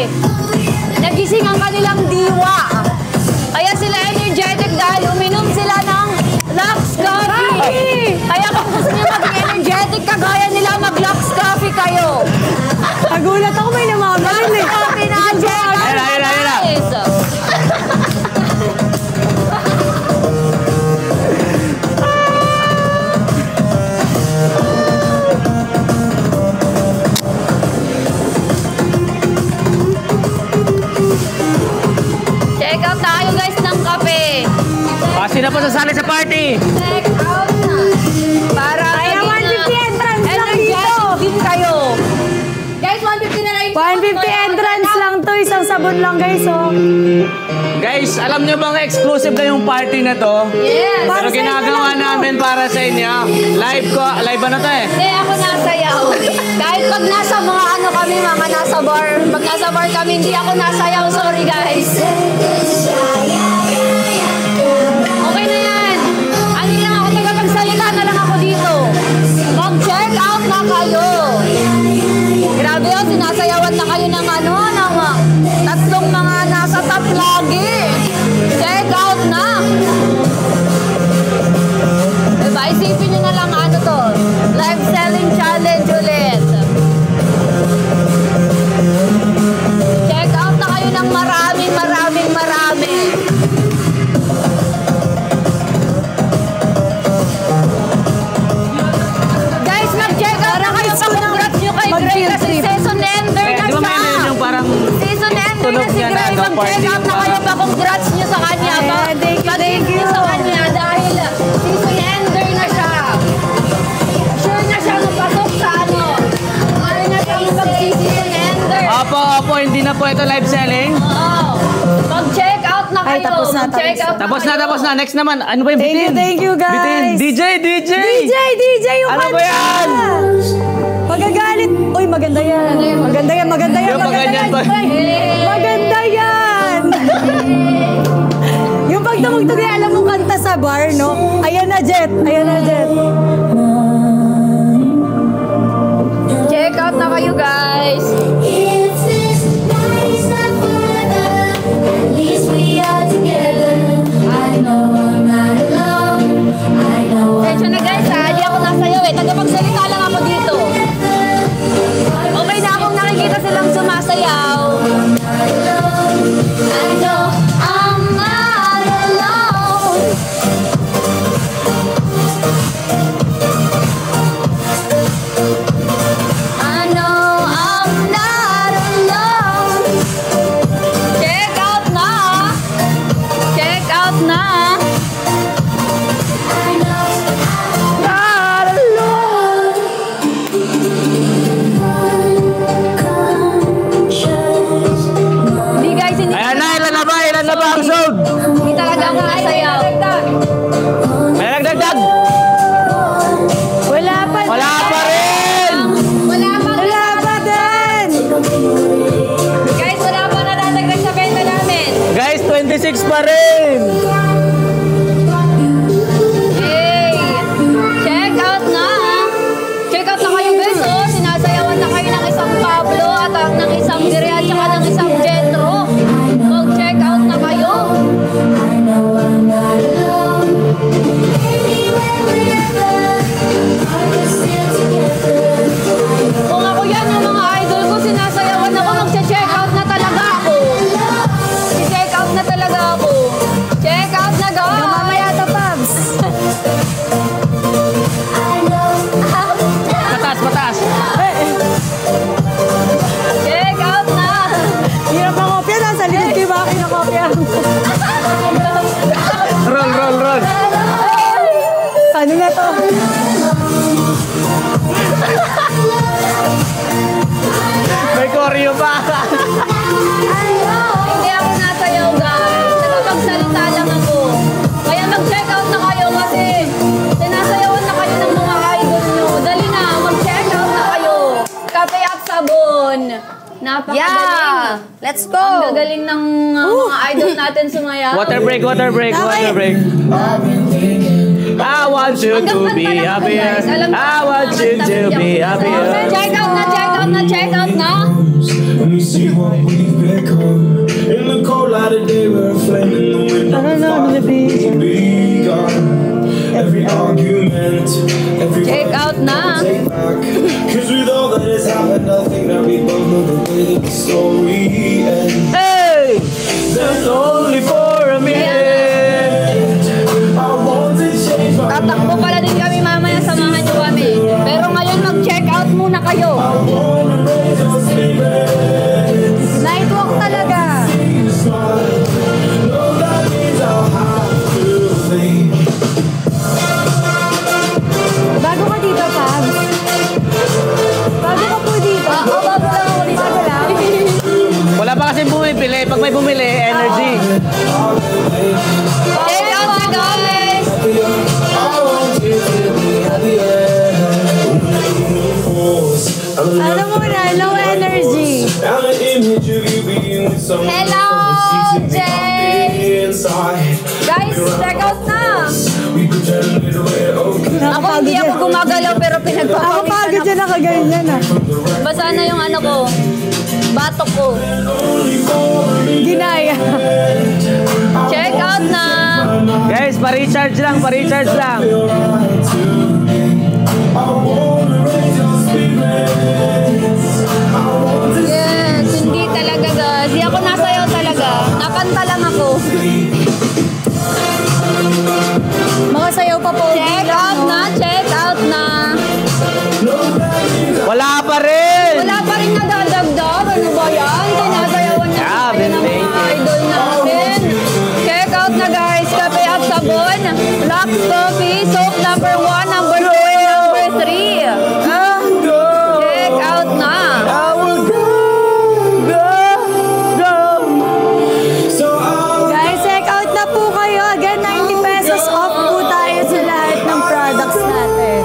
Nagising ang kanilang diwa. Kaya sila energetic dahil uminom sila ng Lux Coffee. Kaya kung gusto niyo maging energetic, kagaya nila mag-Lux Coffee kayo. Nagulat ako may namamahal eh. Coffee na Jack. Ayun. Check out tayo guys ng kape. Sino po sasali sa party? Check out na. Para Kaya 150 entrance lang dito. energetic din kayo. Guys, 150 na lang. 150 entrance lang to. Isang sabon lang guys, oh. Guys, alam nyo bang exclusive na yung party na to? Yes. Pero ginagawa namin para sa inyo. Live ano to eh? Hindi, ako nasayaw. Kahit pag nasa mga ano kami, mga nasa bar, pag nasa bar kami, hindi ako nasayaw. Sorry guys. Okay na yan. Ano lang ako, tagapagsalita na lang ako dito. Mag-check out na kayo. Grabe yun, sinasayawan na kayo ng ano, ng tatlong mga nasa top lagi. Check out na. Diba, isipin nyo na lang ano to. Live selling challenge ulit. Check out na kayo ng marami. Guys, mag-check out na kayo. Pa-congrats nyo kay Gray kasi season ender na Di ba may siya. yung parang Season ender tunog na si niya na Gray. ano, Mag-check party out yung na kayo. parang- Pa-congrats nyo sa kanya. Ayan, thank you. Nyo sa kanya dahil season ender na siya. Sure na siya napasok sa ano. Sure na siya mag-season ender. Opo, hindi na po ito live selling. Oo. Mag-check out na kayo. Ay, tapos na, Mag-check out Tapos na. Next naman. Ano ba yung bitin? Thank you guys. Bitin. DJ! DJ yung Ano ba kanta. yan? Magagalit. Uy, maganda yan. Maganda yan. Yung pag ganyan pa. Maganda yan. Yung pag tumugtugay, alam mo kanta sa bar, no? Ayan na, Jet. Check out na kayo, guys. If this night is not forever, at least we are together. I know I'm not alone. I know I'm Attention na guys, ha? Di ako nasayaw eh. Tagapagsalita lang ako dito. Okay na akong nakikita silang sumasayaw. not alone. I know I'm not alone. I know I'm not alone. Check out na. Check out na. I know Not alone. Hindi guys, hindi. Ayan na, ilan na ba ang sold? Hindi talaga ako nasayaw. May nagdagdag. Wala pa rin. Wala pa din. Guys, wala pa nadadagdag sa benta namin. Guys, 26 pa rin. Hey! Check out na! Check out na kayo guys, oh! Sinasayawan na kayo ng isang Pablo at ng isang Dire at saka ng isang Jetro. Roll. Ano na to? May choreo pa. Hindi ako nasayaw, guys. Nakapagsalita lang ako. Kaya mag-check out na kayo kasi sinasayawan na kayo ng mga idol nyo. Dali na, mag-check out na kayo. Kape at sabon. Napakagaling. Yeah! Let's go! Ang gagaling ng mga idol natin sumayaw. Water break. I want you to be happier. I want you to be happier. Check out na. When we see what we've become in the cold light of day, we're a flame in the wind of the fire. We'll be gone. Every argument, every Check out na. take back. 'Cause with all that has happened, I think that we both know the way that the story ends. Hey! That's only for a minute. I want to change my Tatakbo pala din kami mamaya, samahan nyo kami. Pero ngayon mag-check out muna kayo. Nightwalk talaga. Bago ka dito, Pab. Bago ka po dito. Bago lang ako dito. Bago lang. Wala pa kasi bumibili. Pag may bumili, energy. Check out na, guys. Ano muna, low energy. Hello, Jay. Guys, check out na. Ako hindi ako gumagalaw pero Ako pinagpapawisan pagod ako. dyan nakaganyan ah. Basa na yung ano ko. Batok ko. Ginaya. Check out na. Guys, pa-recharge lang. Yes, hindi talaga guys. Hindi ako nasayaw talaga. Nakanta lang ako. Mga sayaw pa po. Check out na. Wala pa rin. Wala pa rin nadadagdag. Ano ba yan? Tinasayawan na tayo ng mga idol natin. Check out na guys. Kape at sabon. Black coffee. Soap number 1, number 2, and number 3. Check out na. Guys, check out na po kayo. Again, 90 pesos off po tayo sa lahat ng products natin.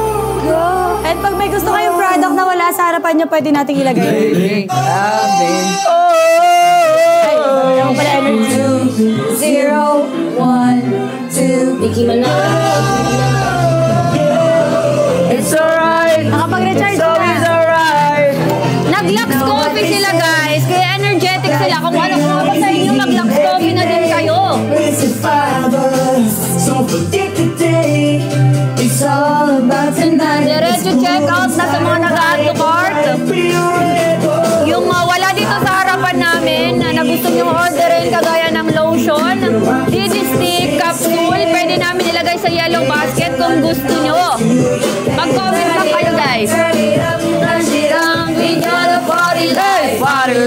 And pag may gusto kayong product na wala sa harapan nyo, pwede nating ilagay. Ay, wala pala energy. 0, 1, 2. Nicki It's alright. Nakapag-recharge na. It's alright. Nag-Lux Coffee sila guys. Kaya energetic sila. Kung ano ko sa inyo, mag-Lux Coffee na din kayo. It's all about tonight. Diretso check out na sa mga nag-add to cart. Yung wala dito sa harapan namin na gusto nyo orderin kagaya ng lotion, DD stick, capsule, pwede namin ilagay sa yellow basket kung gusto nyo. Mag-comment lang kayo guys. Party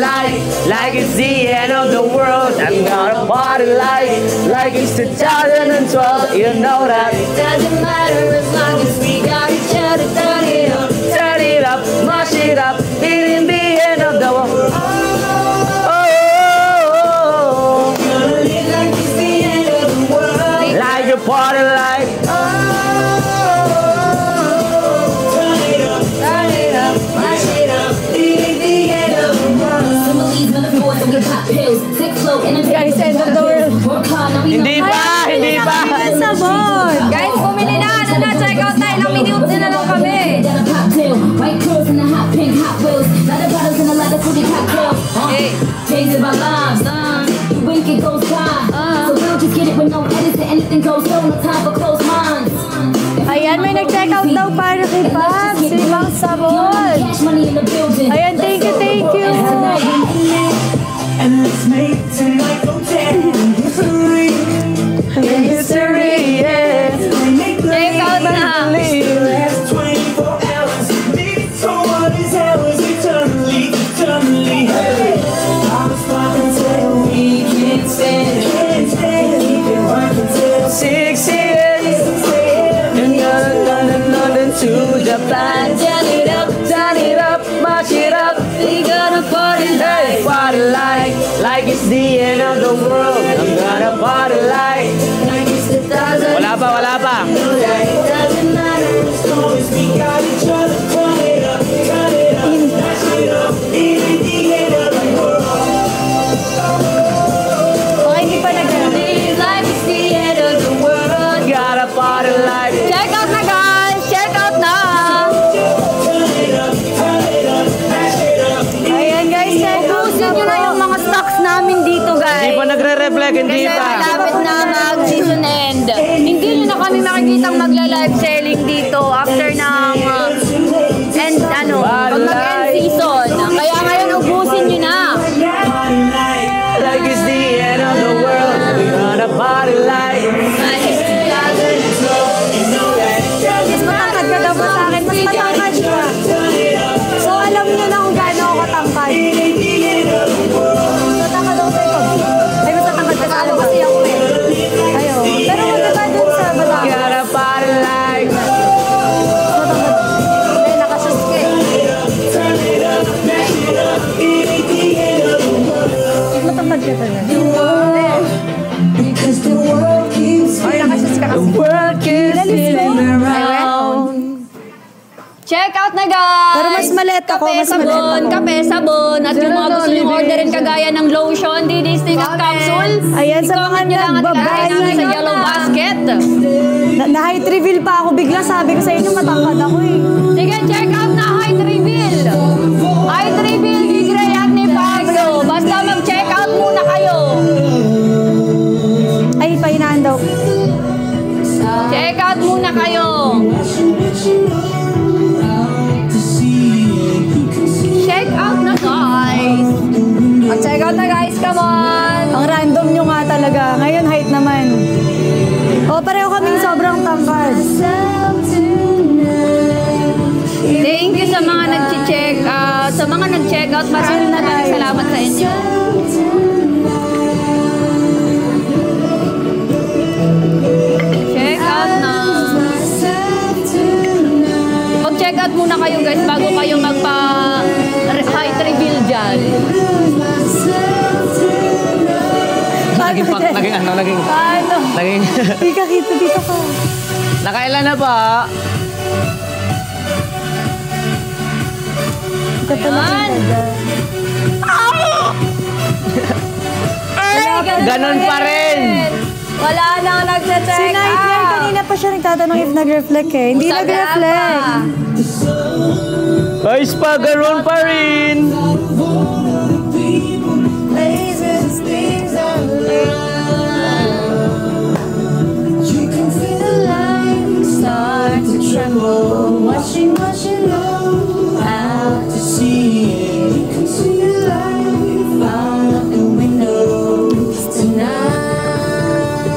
like it's the end of the world. I'm gonna party like it's 2012. You know that. Doesn't matter as long as we got each other. Turn it up, mash it up. It in the end of the world. Oh, Gonna live like it's the end of the world. like a party like. Turn it up, mash it up. It's the end of the world. Some of these metaphors don't get hot pills. Sick flow, energy. Guys, end of the world. Work hard, now we Hindi pa. Sabon. Guys, bumili na. Ano na, check out na. Ilang minutes na lang kami. Down a cocktail, white girls in the hot pink Hot Wheels, lot of bottles and a lot of fruity cocktail. Hey. Change of our lives. You wink, it goes by. So we'll just get it with no edits and anything goes slow. No time for closed minds. Ayan, may nag-check out daw para kay Pab. Silimang sabon. Cash money in the building. Ayan, thank you. And let's make tonight go down. History, yeah. Check out na. Last 24 hours. These are what is ours eternally. I was popping tail party like. Wala pa, wala pa. Okay, hindi pa Life is the end of the world. Gotta party like. Check out na guys! Check out na! Ayan guys, check out Ubusin nyo na yung mga stocks namin dito guys. Hindi pa nagre-reflect, hindi Kasi pa. malapit na mag-season end. Hindi nyo na kami makikitang magla-live selling dito after ng end, pag mag-end season. Kaya ngayon ubusin nyo na. Like it's the end of the world. We gotta party like. Mas matangkad ka daw ba sa akin? Mas matangkad ka. So alam niyo na kung gaano ako katangkad. Matangkad ako sa'yo. Ay, mas matangkad ka sa akin kasi ako eh. Ayo. Pero maganda dun sa matangkad. Gotta party like. Matangkad. Hindi, nakasus ka eh. Matangkad ka talaga. Ay, nakasus ka kasi. World keeps spinning around. Check out na guys! Pero mas maliit ako, Kape, mas maliit sabon, ako. kape, sabon. At yung mga gusto nyo orderin kagaya ng lotion, DD-Sting at capsule. Ayan, sa mga i-comment nyo lang at ilalagay nagbabayi. namin sa yellow basket. Na-height reveal pa ako. Bigla sabi ko sa inyo, matangkad ako eh. Sige, check out na height reveal. Height reveal ni Gray at ni Pablo. Basta mag-check out muna kayo. Ay, pahinaan daw. Check out muna kayo. Check out na guys. Mag-check out na guys, come on. Ang random nyo nga talaga. Ngayon, height naman. O, pareho kaming sobrang tangkad. Thank you sa mga nag-check out. Sa mga nag-check out, maraming salamat sa inyo. Check out na. Mag-check out muna kayo guys bago kayo magpa-height reveal dyan. Naging Paano? Hindi ka kita dito ka. Nakailan na ba? Ito talaga. Ganon pa rin. Wala na Si nagche-check Nightmare, out. kanina pa siya nagtatanong if nag-reflect eh. Hindi Sabi nag-reflect. Guys pa, ganon pa rin.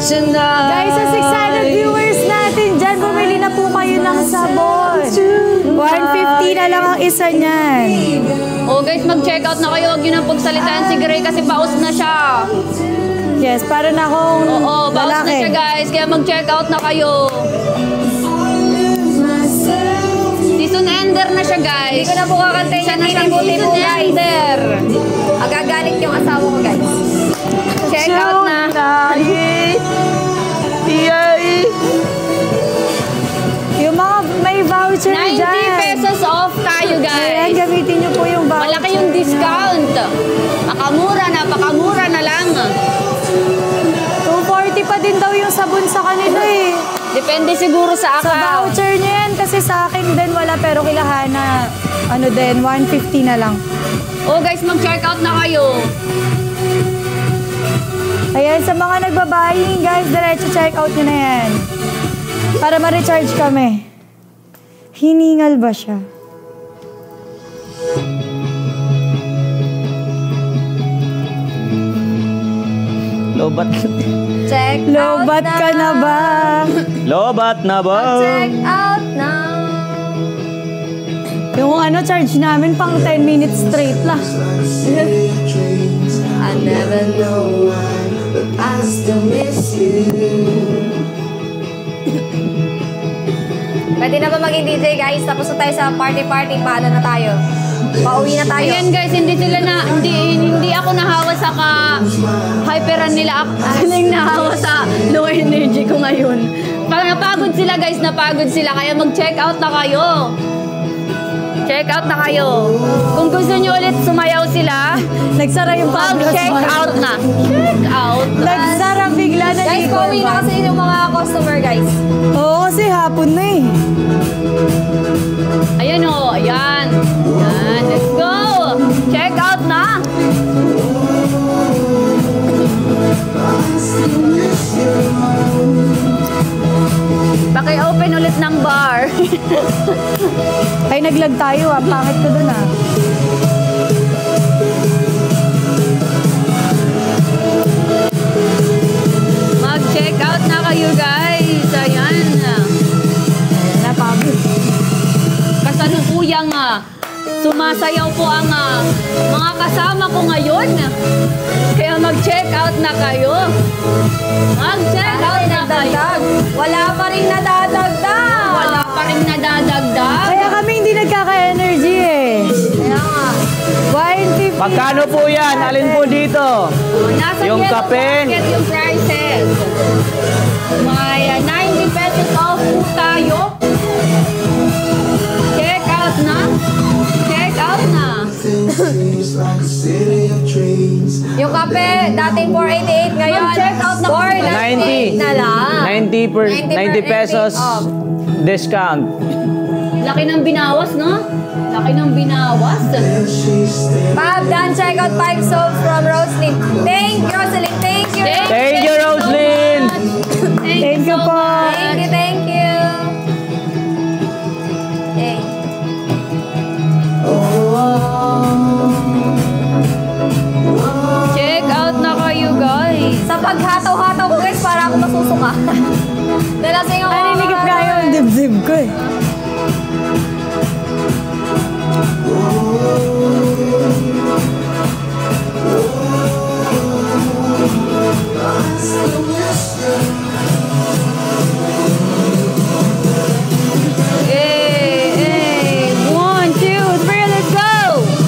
Guys, sa 600 viewers natin dyan, bumili na po kayo ng sabon. 150 na lang ang isa niyan. Oh guys, mag-check out na kayo. Huwag nyo nang pagsalitaan si Gray kasi paus na siya. Yes, para na akong Oo, paus na lalaki. siya guys. Kaya mag-check out na kayo. Season ender na siya guys. Hindi ko na po kakantayin Siya ng na siyang Titi season po, guys. ender. Agagalit yung asawa ko, guys. Check out na. Yung mga may voucher 90 dyan. pesos off tayo Ayan, guys. gamitin nyo po yung voucher. Malaki yung discount. Napakamura na lang. 240 pa din daw yung sabon sa kanila eh. Depende siguro sa Sa account. voucher nyo yan, kasi sa akin din wala, pero kilahana, ano din, 150 na lang. Oh guys, mag-check out na kayo. Ayan, sa mga nagbabaying guys, diretso check out nyo na yan. Para ma-recharge kami. Hiningal ba siya? Lobat. Check Lobat out ka na ba? Lobat na ba? Check out na. Yung ano, charge namin pang 10 minutes straight lang. I never know why, but I still miss you. Pwede na ba maging DJ, guys? Tapos na tayo sa party-party. Paano na tayo? Pauwi na tayo. Ayan guys, hindi ako nahawa sa hyperan nila. Ako nahawa sa low energy ko ngayon. Napagod sila guys, napagod sila. Kaya mag-check out na kayo. Check out na kayo. Kung gusto nyo ulit sumayaw sila, Nagsara yung mag-check out na. Check out. Nagsara bigla na Guys, pauwi na kasi yung mga customer, guys. Oo, kasi hapon na eh. Ayan o, ayan. Ayan, let's go. Check out na. Paki-open ulit ng bar. Ay, naglag tayo ah. Pangit ko dun ah. Mag-check out na kayo guys. Ayan. Napagod. Kasalukuyang sumasayaw po ang mga kasama ko ngayon. Kaya mag-check out na kayo. Mag-check out na kayo. Wala pa rin nadadagdag. Wala pa rin nadadagdag. Kaya kami hindi nagkaka-energy eh. Kaya nga. 150. Magkano po yan? Alin po dito? Nasa Yung yellow kape? basket yung prices. May 90 pesos off po tayo. Check out na. Check out na. Yung kape, dating 488 ngayon. Mag-check out na 498 na lang. 90 pesos off. discount. Laki ng binawas, no? Laki ng binawas. Pab, done checkout 5 soaps from Roslyn. Thank you, Roslyn. Thank you. Thank you, Roslyn. Thank you po. Thank you, thank you. Hey. Check out na kayo, guys. Sa paghataw-hataw ko, guys, para ako masusuka. Dalasing ako. Naninigit nga yung dibdib ko eh. Hey, 1, 2, 3, let's go!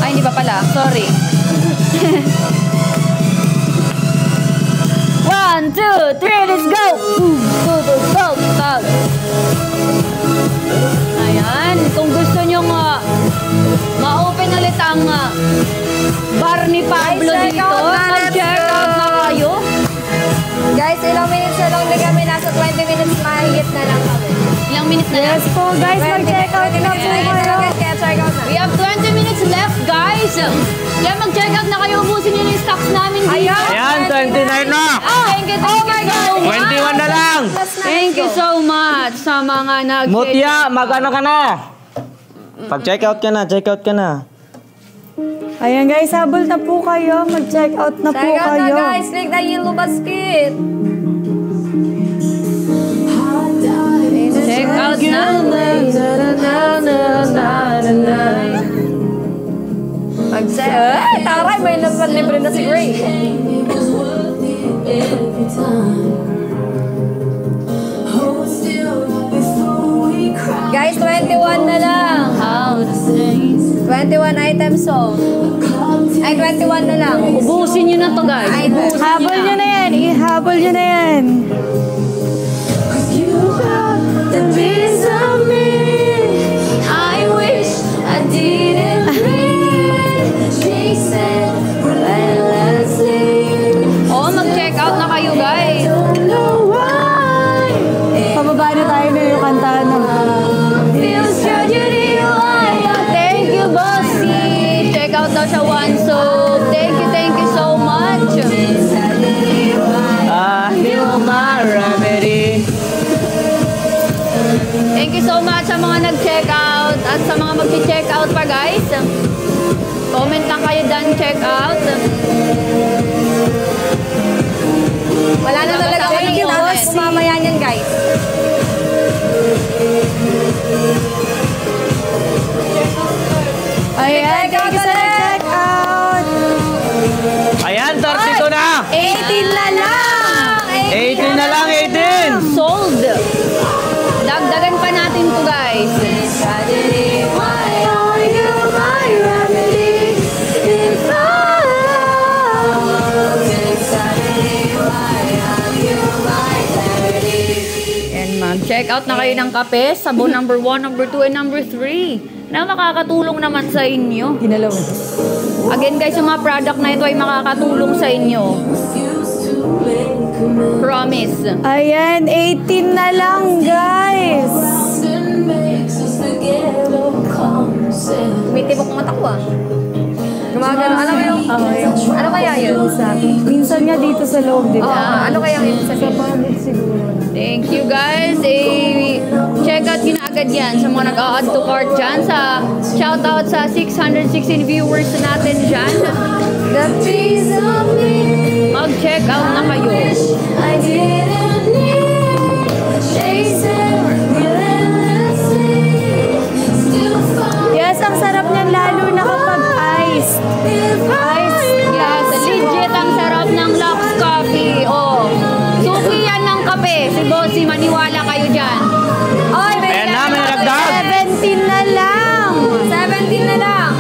Ay, hindi pa pala. Sorry. 1, 2, 3, let's go! Go, go, go, go! Ayan, kung gusto nyo ma-open ulit ang bar ni Pablo Guys, check dito, out na, let's mag-check go! out na kayo. Guys, ilang minutes na lang na kami. Nasa 20 minutes mahigit na lang kami. Ilang minutes na lang? Yes po guys, 20 mag-check out na po minutes kayo. kaya check out na. We have 20 minutes left, guys. Kaya mag-check out na kayo. Ubusin nyo yung stocks namin dito. Ayan, 29 na. Thank you so much. 21 na lang. Thank you so much sa mga Mutya, mag-ano ka na? Pag-check out ka na, check out ka na. Ayan guys, habol na po kayo. Mag-check out na po Check out na, kayo. guys. Click the yellow basket. Check out na. Taray, may libre na si Gray. Guys, 21 na lang. 21 items sold. Ay, 21 na lang. Ubusin nyo na to, guys. Ubusin Habol nyo na yan. Ihabol nyo na yan. I wish I didn't Oh, mag-check out na kayo, guys. Pababa na tayo na yung kantahan na. Thank you, bossy. Check out daw siya one soap. Thank you so much. Heal my remedy. Thank you so much sa mga nag-check out at sa mga mag-check out pa, guys. Comment lang kayo done check out. Wala na talaga Thank kami you, tapos bossy. mamaya yan, guys. Ayan, Check out thank you sa ulit. check out. Ayan, 32 na. 18 na lang. 18 na lang, 18. Sold. Dagdagan pa natin to, guys. Mag-check out na kayo ng kape, sabon number 1, number 2, and number 3 na makakatulong naman sa inyo. Ginalaw. Again guys, yung mga product na ito ay makakatulong sa inyo. Promise. Ayan, 18 na lang, guys. Tumitibok mata ko ah. Gumagano. Ano yung... Ano kaya yun? Minsan nga dito sa loob, di ba? Ano kaya yun sa Pamit siguro. Thank you guys. Check out yun agad yan sa mga nag-a-add to cart dyan. Shoutout sa 616 viewers natin dyan. The piece of me Mag-check out na kayo. I didn't need, chasing relentlessly, still fine. Yes, ang sarap niyan lalo na kapag iced. Yes, legit ang sarap ng Lux Coffee. Oh, suki yan ng kape. Si Bossy, maniwala kayo dyan. Oy, may Ayan na, may nagdag. 17 na lang. 17 na lang.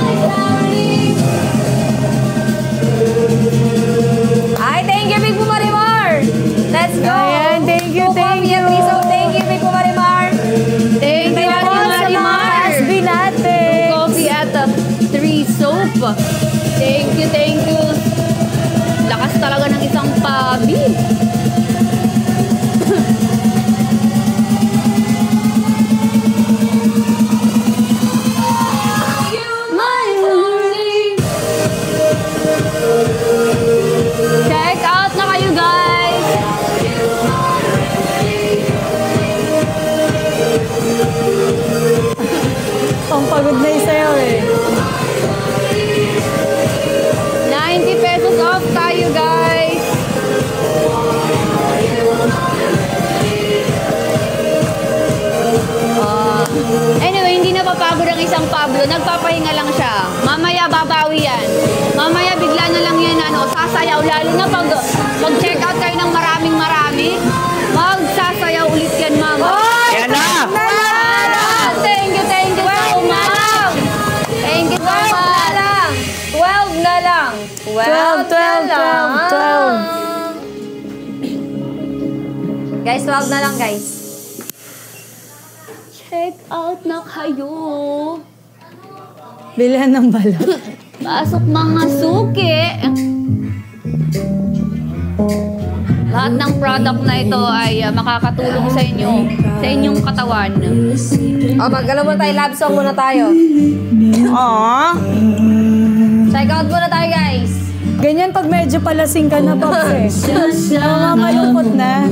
Ay, thank you, Big Pumarimar. Let's go. Ayan, thank you, thank you. Thank you, Big Pumarimar. Thank you, Thank you sa mga SB natin. Coffee at 3 soap. Thank you, thank you. Lakas talaga ng isang pabi. Check out na kayo guys. Pampagod na isayaw eh. 90 pesos off tayo guys. Anyway, hindi napapagod ang isang Pablo. Nagpapahinga lang siya. Mamaya babawi yan. Mamaya bigla na lang yan sasayaw. Lalo na pag check out kayo ng marami. Magsasayaw ulit yan mama. Yan na! Thank you so much. Thank you so much. 12 na lang. 12. Guys, 12 na lang, guys. Check out na kayo. Bilihan ng balot. Pasok mga suki. Lahat ng product na ito ay makakatulong sa inyo, sa inyong katawan. Mag-alam muna tayo. Love song muna tayo. Aww. Check out muna tayo, guys. Ganyan pag medyo palasing ka na, Pops eh. Malungkot na.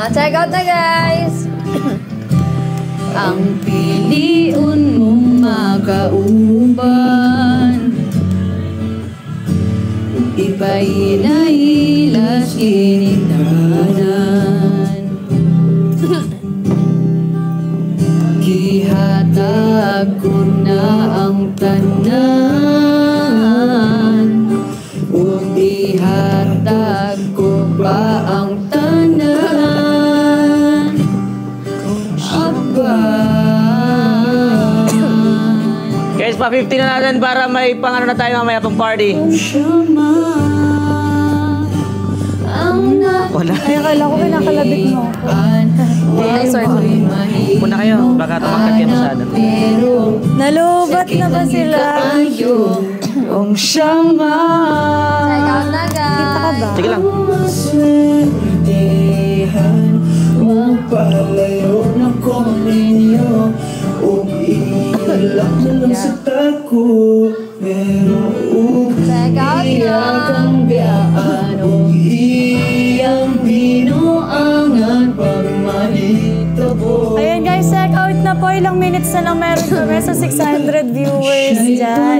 Check out na, guys. Ang piliun mong magauban, ipailahilas kinitanan. Gihatag ko na ang tanan, ug ihatag ko pa ang tanan. Guys, pa 50 na natin para may pang na tayo mamaya pang party. Wala. Ay, akala ko pinakalabit mo. Ay, sorry. Muna kayo, baka tumangkat kayo masyado. Nalubat na ba sila? Ang siyama. Check out na, guys. Kita ka ba? Sige lang. Palayo na ko ninyo o iilak na lang sa tako pero Check out iyang na. kambyaan o iyang binuangan pag mahitabo. Ayan guys, check out na po. Ilang minutes na lang meron kami sa 600 viewers dyan.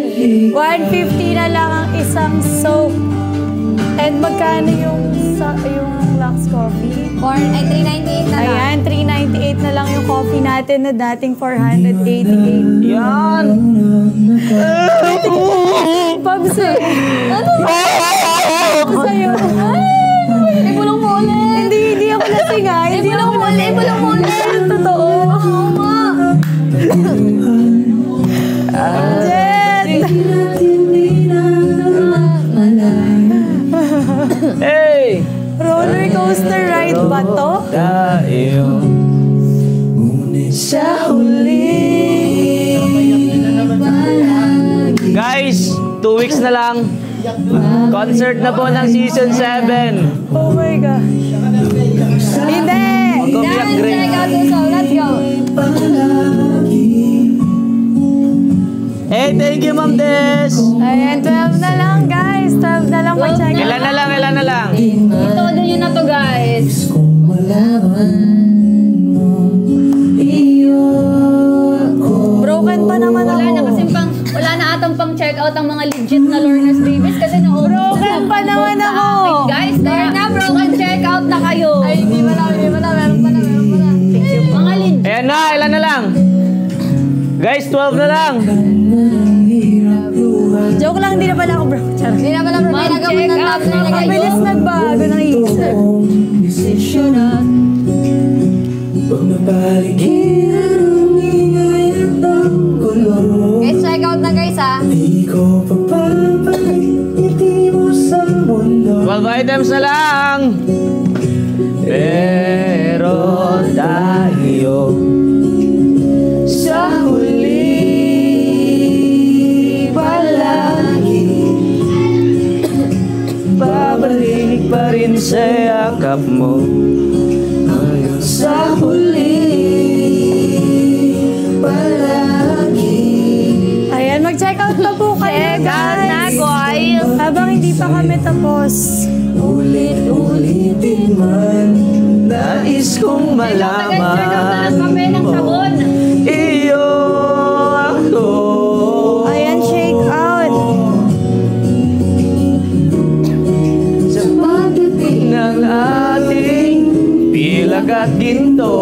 150 na lang ang isang soap. And magkano yung Lux Coffee? 398 na lang. Ayan, 398 na lang yung coffee natin na dating 488. Yan. Pabs eh. Ano sa'yo? Ibulong mo ulit. Hindi ako lasing ha. Ibulong mo ulit. Ibulong mo ulit. Totoo. Jet! Hey! Roller coaster ride ba to? Dahil sa huli. Guys, 2 weeks na lang. Concert na po ng season 7. Oh my God. Hindi! Mag-umiyak, Greg. Check out the song. Let's go. Hey, thank you, Ma'am Des. Ayan, 12 na lang guys. 12 na lang mag-check out. Ilan na lang, ilan na lang. Ito nyo na to, guys. Broken pa naman ako. Wala na atang pang check out ang mga legit na Lorna's Babies kasi Broken pa naman ako. Guys, there na, broken check out na kayo. Ay, hindi pa na. Meron pa na. Mga legit. Ayan na, ilan na lang. Guys, 12 na lang. Joke lang, hindi na pala ako bro. Charot. Hindi na pala bro. May nagamot ng top na Ang bilis nagbago ng isip. Guys, check out na guys ha. 12 items na lang. Pero tayo sa huli palagi babalik pa rin sa yakap mo. Sa huli palagi. Ayan, mag-check out na po kayo guys. Habang hindi pa kami tapos. Ulit-ulitin man nais kong malaman Kami ng sabon. iyo ako. Ayan, shake out. Sa pagdating ng ating pilag at ginto,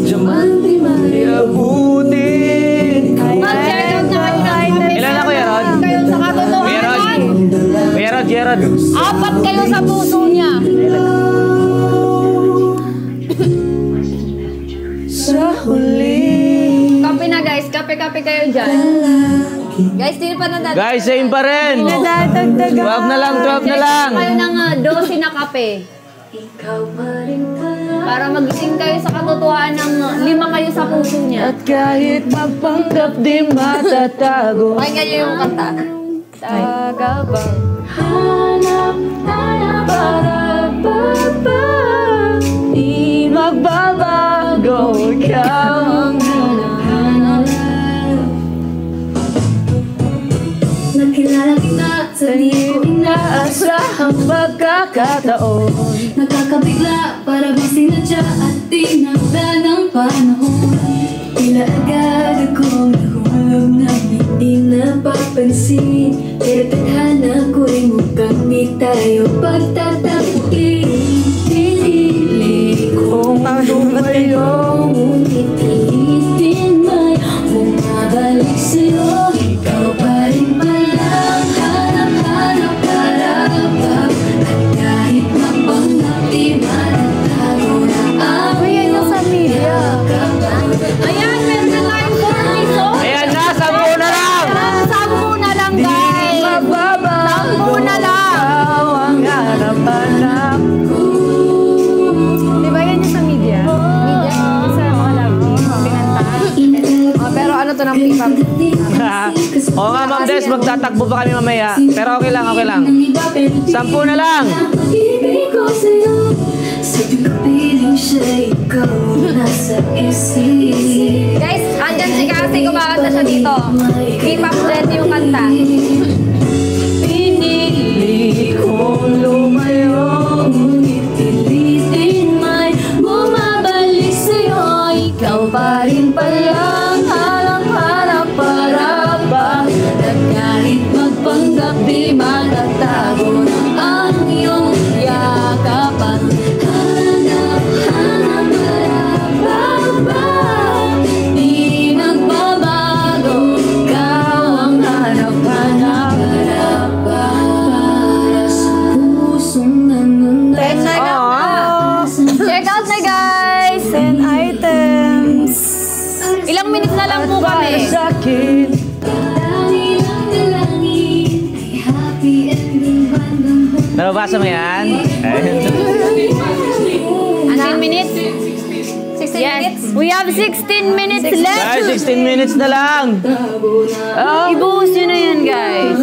diamante may abutin. Mag-check out na kayo. Ilan na Kuya Rod? Kayo sa katotohanan. Kuya Rod. 4 kayo sa puso niya. Sa huli. Kape na guys, kape-kape kayo dyan. Guys, hindi pa nadadagdag. Guys, same pa rin. 12 Nadadagdagan. na lang, 12 na lang. Kayo ng 12 na kape. Para magising kayo sa katotohanan ng 5 kayo sa puso niya. At kahit magpanggap di matatago. Pakinggan niyo yung kanta. Tagabang. Di magbabago, ikaw ang Nakilala kita sa di ko inaasahang pagkakataon. Nakakabigla para bang sinadya at tinagda ng panahon. Tila agad akong nahulog na hindi napapansin. Pero tadhana ko'y mukhang di tayo pagtatapuin. Pinili kong lumayo, ngunit pilitin may bumabalik sa'yo. Ikaw pa rin palang hanap-hanap harap-harap. At kahit mapanggap di matatago na ang iyong Ayan, meron na tayong 40 so. Ayan na, 10 na lang. 10 na lang guys. Magbabago, 10 na lang. ikaw ang hanap-hanap. Di ba yan yung sa media? Media? Sa mga lagi. Pinanta. Pero ano to ng P-pop? Oo nga, Ma'am Des, magtatakbo pa kami mamaya. Pero okay lang, okay lang. 10 na lang. Ibig ko sa'yo, sabi ko piling siya ikaw nasa isip. Guys, andyan si Cassie, kumakanta siya dito. P-pop jet yung kanta. Pinili kong lumayo. Ngunit pilitin may bumabalik sa'yo. Ikaw pa rin palang harap-harap para at kahit magpanggap di matatago na ang iyong yakapan. Hanap-hanap harap-harap, di magbabago. Ikaw ang hanap-hanap para sa pusong nananasa. Check out na guys! 10 items. Ilang minutes na lang po kami. Sakit. Dahil ang dalangin ay happy ending bandang Nababasa mo yan? 16 minutes? 16 Yes, minutes. We have 16 minutes left. Guys, 16 minutes na lang. Ibuhos nyo na yan, guys.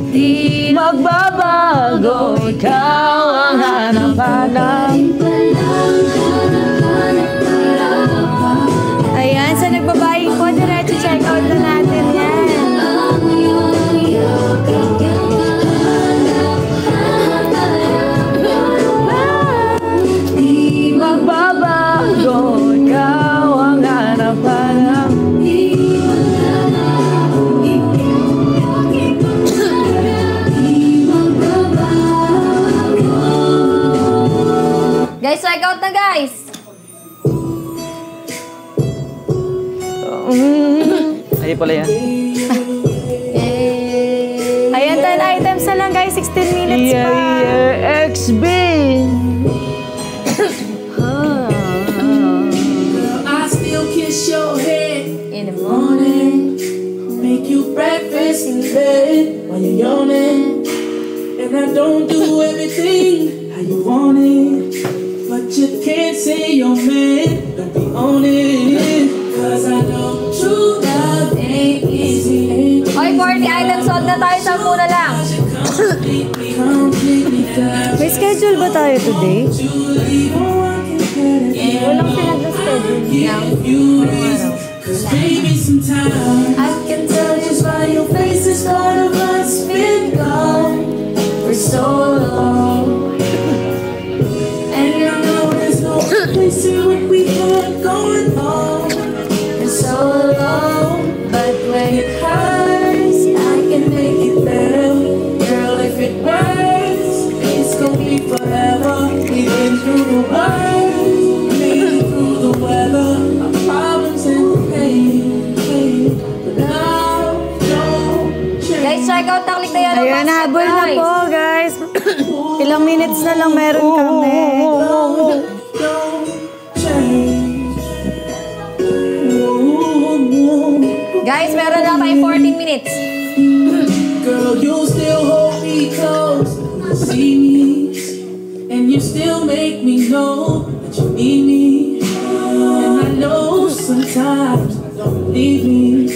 Di magbabago, ikaw ang hanap-hanap. Ayan, sa nagbabaying po, diretso check out na natin yan. Di magbabago, ikaw ang hanap-hanap. Guys, check out na guys. Ay pala yan. Ayan, 10 items na lang guys, 16 minutes pa. XB. I still kiss your head In the morning, make you breakfast in bed while you're yawning, and I don't do everything how you want it, but you can't say you're man, don't be on it, cause I know true love ain't easy. Oy, 40 items sold na tayo, 10 na lang. Completely down. May schedule ba tayo today? Walang pinag-schedule. Cause baby, sometimes I can tell just by your face this part of us been gone for so long. And I know there's no place in what we had going on for so long. But when it hurts, I can make it better. Girl, if it works, it's gonna be forever. We've been through the worst, made it through the weather, our problems and the pain. But now, don't change. Guys, check out ang link na yan. Ayan, habol na po guys. Ilang minutes na lang meron kami. Don't change. Guys, meron na tayong 14 minutes. Girl, you still hold me close, see me, and you still make me know that you need me. And I know sometimes you don't believe me,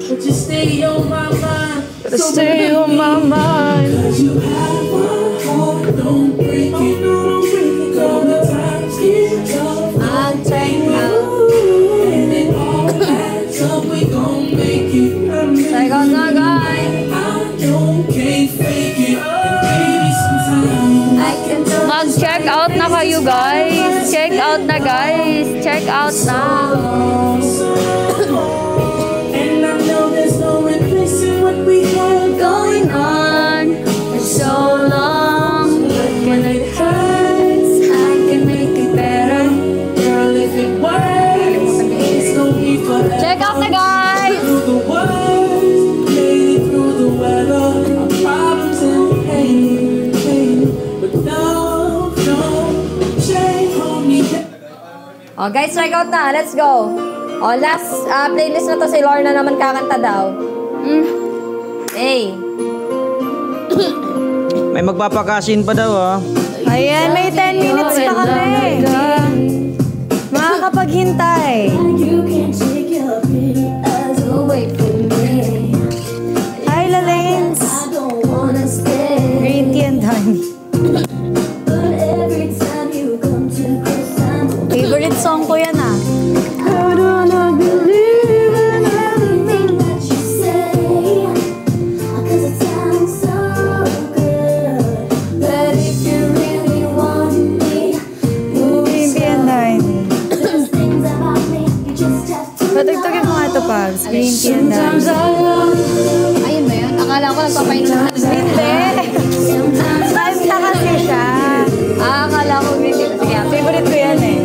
but you stay on my mind. Stay on my mind. Cause you have my heart, don't break it, don't break it. Girl, the times get tough, I'll take out. and it all adds up, we gon' make it. Check out na guys. Can't fake it, and baby, sometimes I can tell. Mag-check out na kayo, guys. Check out na, guys. Check out na. and I know there's no replacing what we had going on For so long. when it hurts. I can make it better, girl. If it works, it's gonna be forever. Check out na, guys. Through the worst, made it through the weather, our problems and pain. But no, don't change, hold me down. Oh, guys, check out na. Let's go. Oh, last playlist na to. Si Lorna naman kakanta daw. Hey. May magpapakasin pa daw ah. Ayan, may 10 minutes pa kami. Makakapaghintay. You can shake your pretty eyes away from me. Hi, Lalanes. I don't wanna stay, Green tea and honey. but every time you come too close, I'm Favorite song ko yan ah. I don't believe in everything that you say, 'cause it sounds so good. But if you really want me, Green tea and honey. there's things about me you just have to Patugtugin mo nga ito, Pags. Green tea and honey. Ayun ba yun? Akala ko nagpapainom na. Hindi. Live na kasi siya. Akala ko hindi. Sige, Favorite ko yan eh.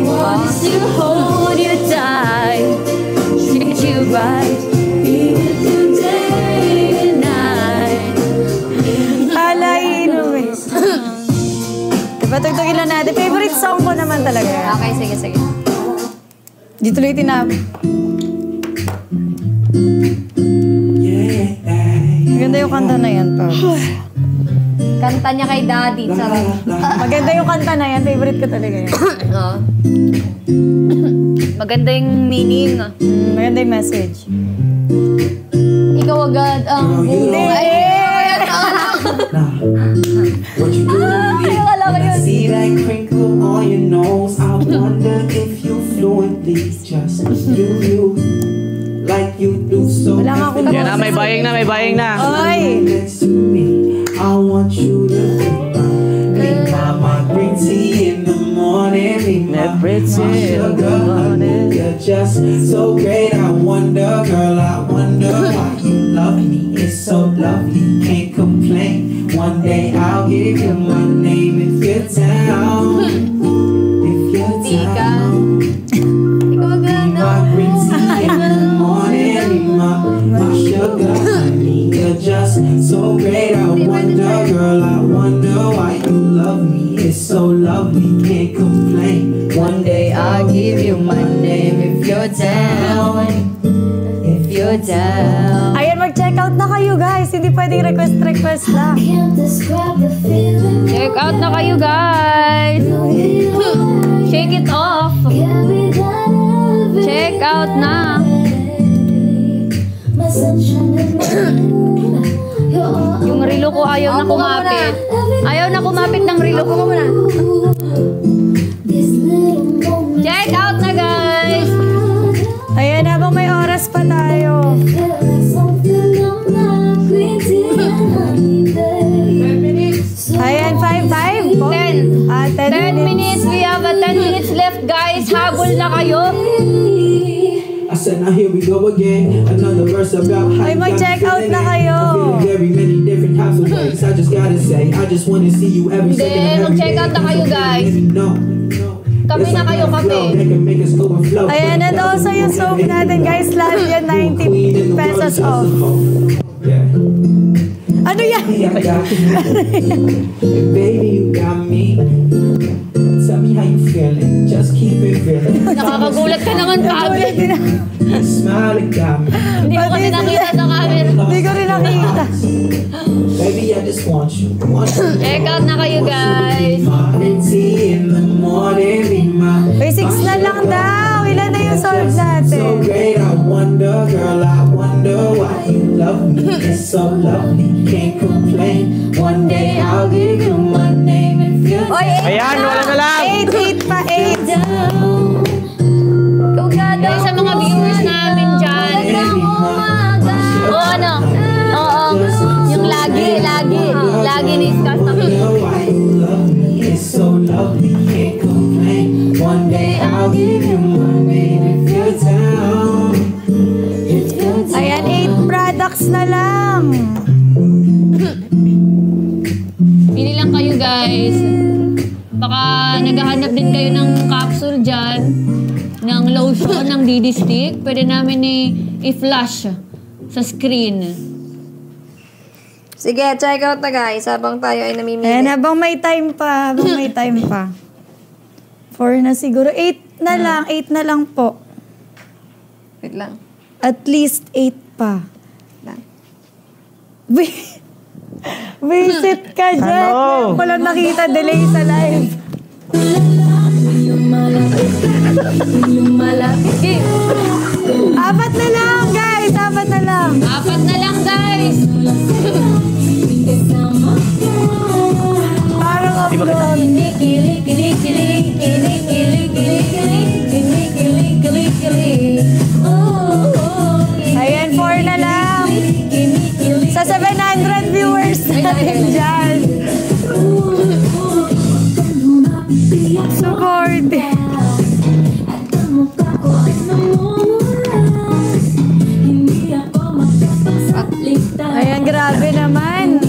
To hold you tight. Treat you right. Be with you day and night. Alay, inom eh. Patugtugin lang natin. Favorite song ko naman talaga yan. Okay, sige, sige. Di tuloy tinap. Maganda yung kanta na yan, Pags. Kanta niya kay Daddy. Sarap. Maganda yung kanta na yan. Favorite ko talaga yan. Maganda yung meaning. Maganda yung message. Ikaw agad ang buhay. What you do to me when I see that crinkle on your nose? I wonder if you fluently just you like you do so. Wala nga akong Yan na, may buying na. Oy! Next to me, I want you to be my green tea in the morning, be my sugar honey. You're just so great. I wonder, girl, I wonder why you love me. It's so lovely, can't complain. One day I'll give you my name if you're down. If you're down. Ikaw agad My green tea in the morning, be my sugar honey. You're just so great. I wonder, girl, I wonder why you love me. It's so lovely, can't complain. One day I'll give you my name if you're down. If you're down. Ayan, mag-check out na kayo guys. Hindi pwedeng request lang. Can't describe the feeling. Check out na kayo, guys. Shake it off. Carry that every Check out na. my sunshine and my moon. You're all Yung relo ko ayaw na kumapit. Ayaw na kumapit ng relo ko muna. these little moments. Check out na, guys. Ayan, habang may oras pa tayo. Feel like something I'm not green tea and honey, babe. Ayan, 5 po. 10. 10 10 minutes. We have a 10 minutes left, guys. Habol na kayo. I said, now here we go again. Another verse about how Ay, you mag-check got out me na feeling. kayo. I'm feeling very many different types of ways. I just gotta say, I just wanna see you every Hindi, second of every mag-check day. out na kayo, guys. Kape na kayo, kape. Ayan, and also yung soap natin guys, lahat yan 90 pesos off. Ano yan? Baby, you got me. Tell me how you feeling. Just keep it real. Nakakagulat ka naman, Pabi. Smile and got me. Hindi ko kasi nakita sa camera. Hindi ko rin nakita. Baby, I just want you. Want you. Check out na kayo, guys. Morning tea in the morning, be my Basics na lang daw. Ilan na yung soap so natin? great. I wonder, girl, I wonder why you love me. It's so lovely, can't complain. One day I'll give you my name if you're Oy, 8 Ayan, wala na lang. 8 pa, 8. Guys, sa mga viewers namin dyan. O ano? Oo. Yung lagi ni-discuss namin. why you love me. It's so lovely, can't complain. One day I'll give you my name if you're down. If you're down. Ayan, 8 products na lang. Pili lang kayo, guys. Baka naghahanap din kayo ng capsule dyan. Ng lotion, ng DD stick. Pwede namin i-flash sa screen. Sige, check out na guys. Habang tayo ay namimili. Ayan, habang may time pa. 4 na siguro. 8 na lang. 8 na lang po. Wait lang. At least 8 pa. Lang. Visit ka dyan. Ano? Walang nakita. Delay sa live. Lumalaki. 4 na lang, guys. 4 na lang. 4 na lang, guys. Parang upload. Ayan, 4 na lang. Sa 700 viewers natin dyan. Support. Ayan, grabe naman.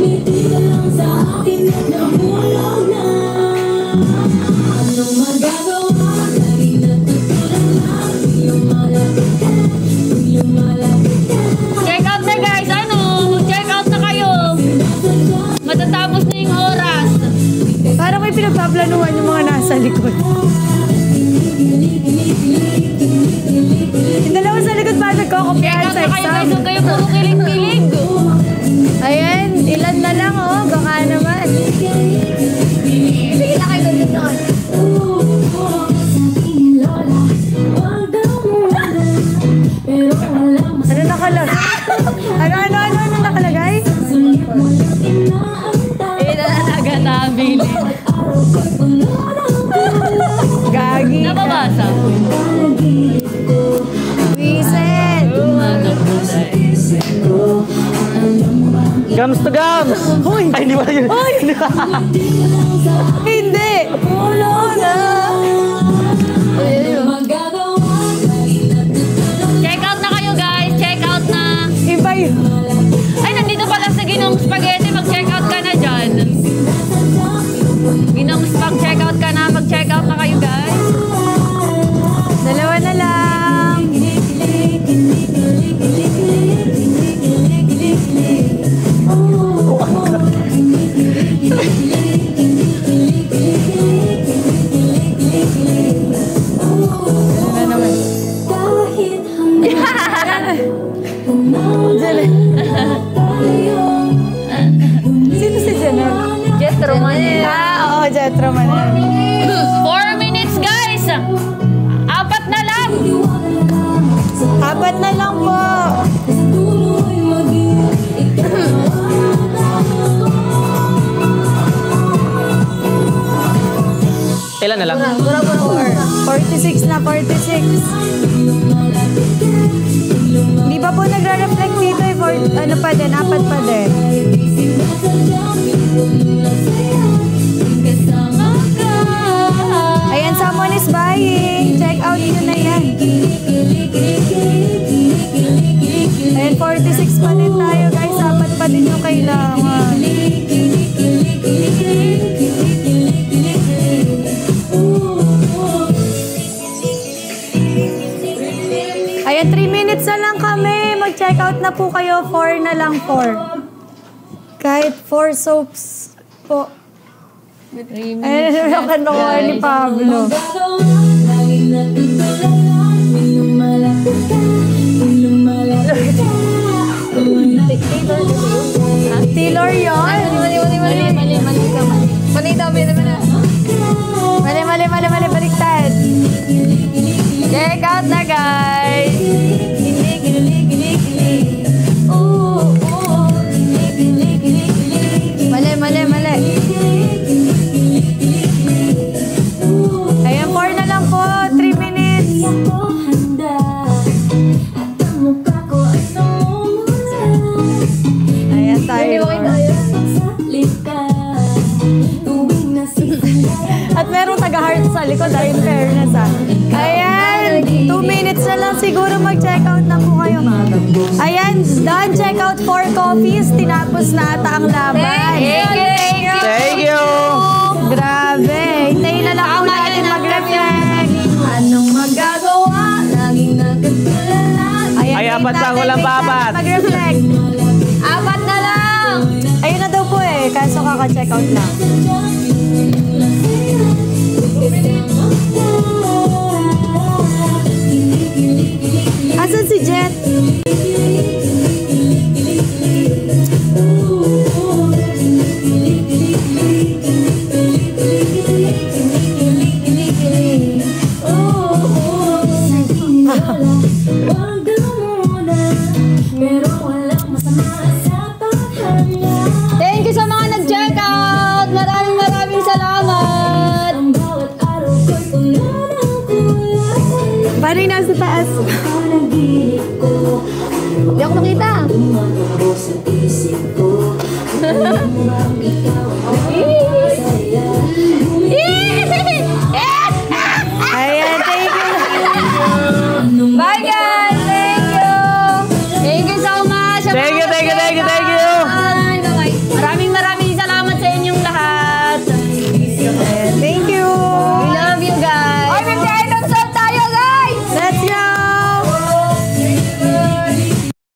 Eto na. Check out na, guys. Ano? Check out na kayo. Matatapos na yung oras. pinagpaplanuhan yung mga nasa likod. Yung dalawa sa likod ba nagkakopyahan sa Kayo exam? guys, huwag kayo puro kilig-kilig. Ayan, ilan na lang oh. Baka naman. Sige na kayo doon. Ano nakalagay? Ano nakalagay? Nagatabilin. Gagi. Nababasa. Wiset. Gums to gums! Hoy! Ay, hindi ba yun? Hoy! Hindi! Wala na! Check out na kayo guys. Check out na. Iba yun. Ay, nandito pala sa Ginong Spaghetti. Mag-check out ka na dyan. Ginong Spag, check out ka na. Mag-check out na kayo guys. Dalawa na lang. Ano naman? Sino si Janelle? Jethro Manel. Oo, Jethro Manel. 4 minutes guys. 4 na lang. 4 na lang po. Ilan na lang? 46 na, 46. Di ba po nagre-reflect dito eh? Ano pa din, 4 pa din. Ayan, someone is buying. Check out nyo na yan. Ayan, 46 pa din tayo guys. 4 pa din yung kailangan. Ayan, 3 minutes na lang kami. Mag-check out na po kayo. 4 na lang, 4. Kahit 4 soaps po. Ayan, yung kanuha ni Pablo. Taylor yun? Mali, baliktad. Check out na guys. Mali. Ayan, 4 na lang po. 3 minutes. Ayan tayo. At merong taga-heart sa likod, in fairness ah. Ayan, 2 minutes na lang siguro mag-check out na po kayo. Ayan, done, check out 4 coffees. Tinapos na ata ang laban. Thank you! Grabe, hintayin na lang po natin mag-reflect. Anong magagawa? Laging nagkatulala. Ayan, Ay, 4 lang, walang papat. mag-reflect. 4 na lang. Ayun na daw po eh, kaso kaka-check out lang. Asan si Jet?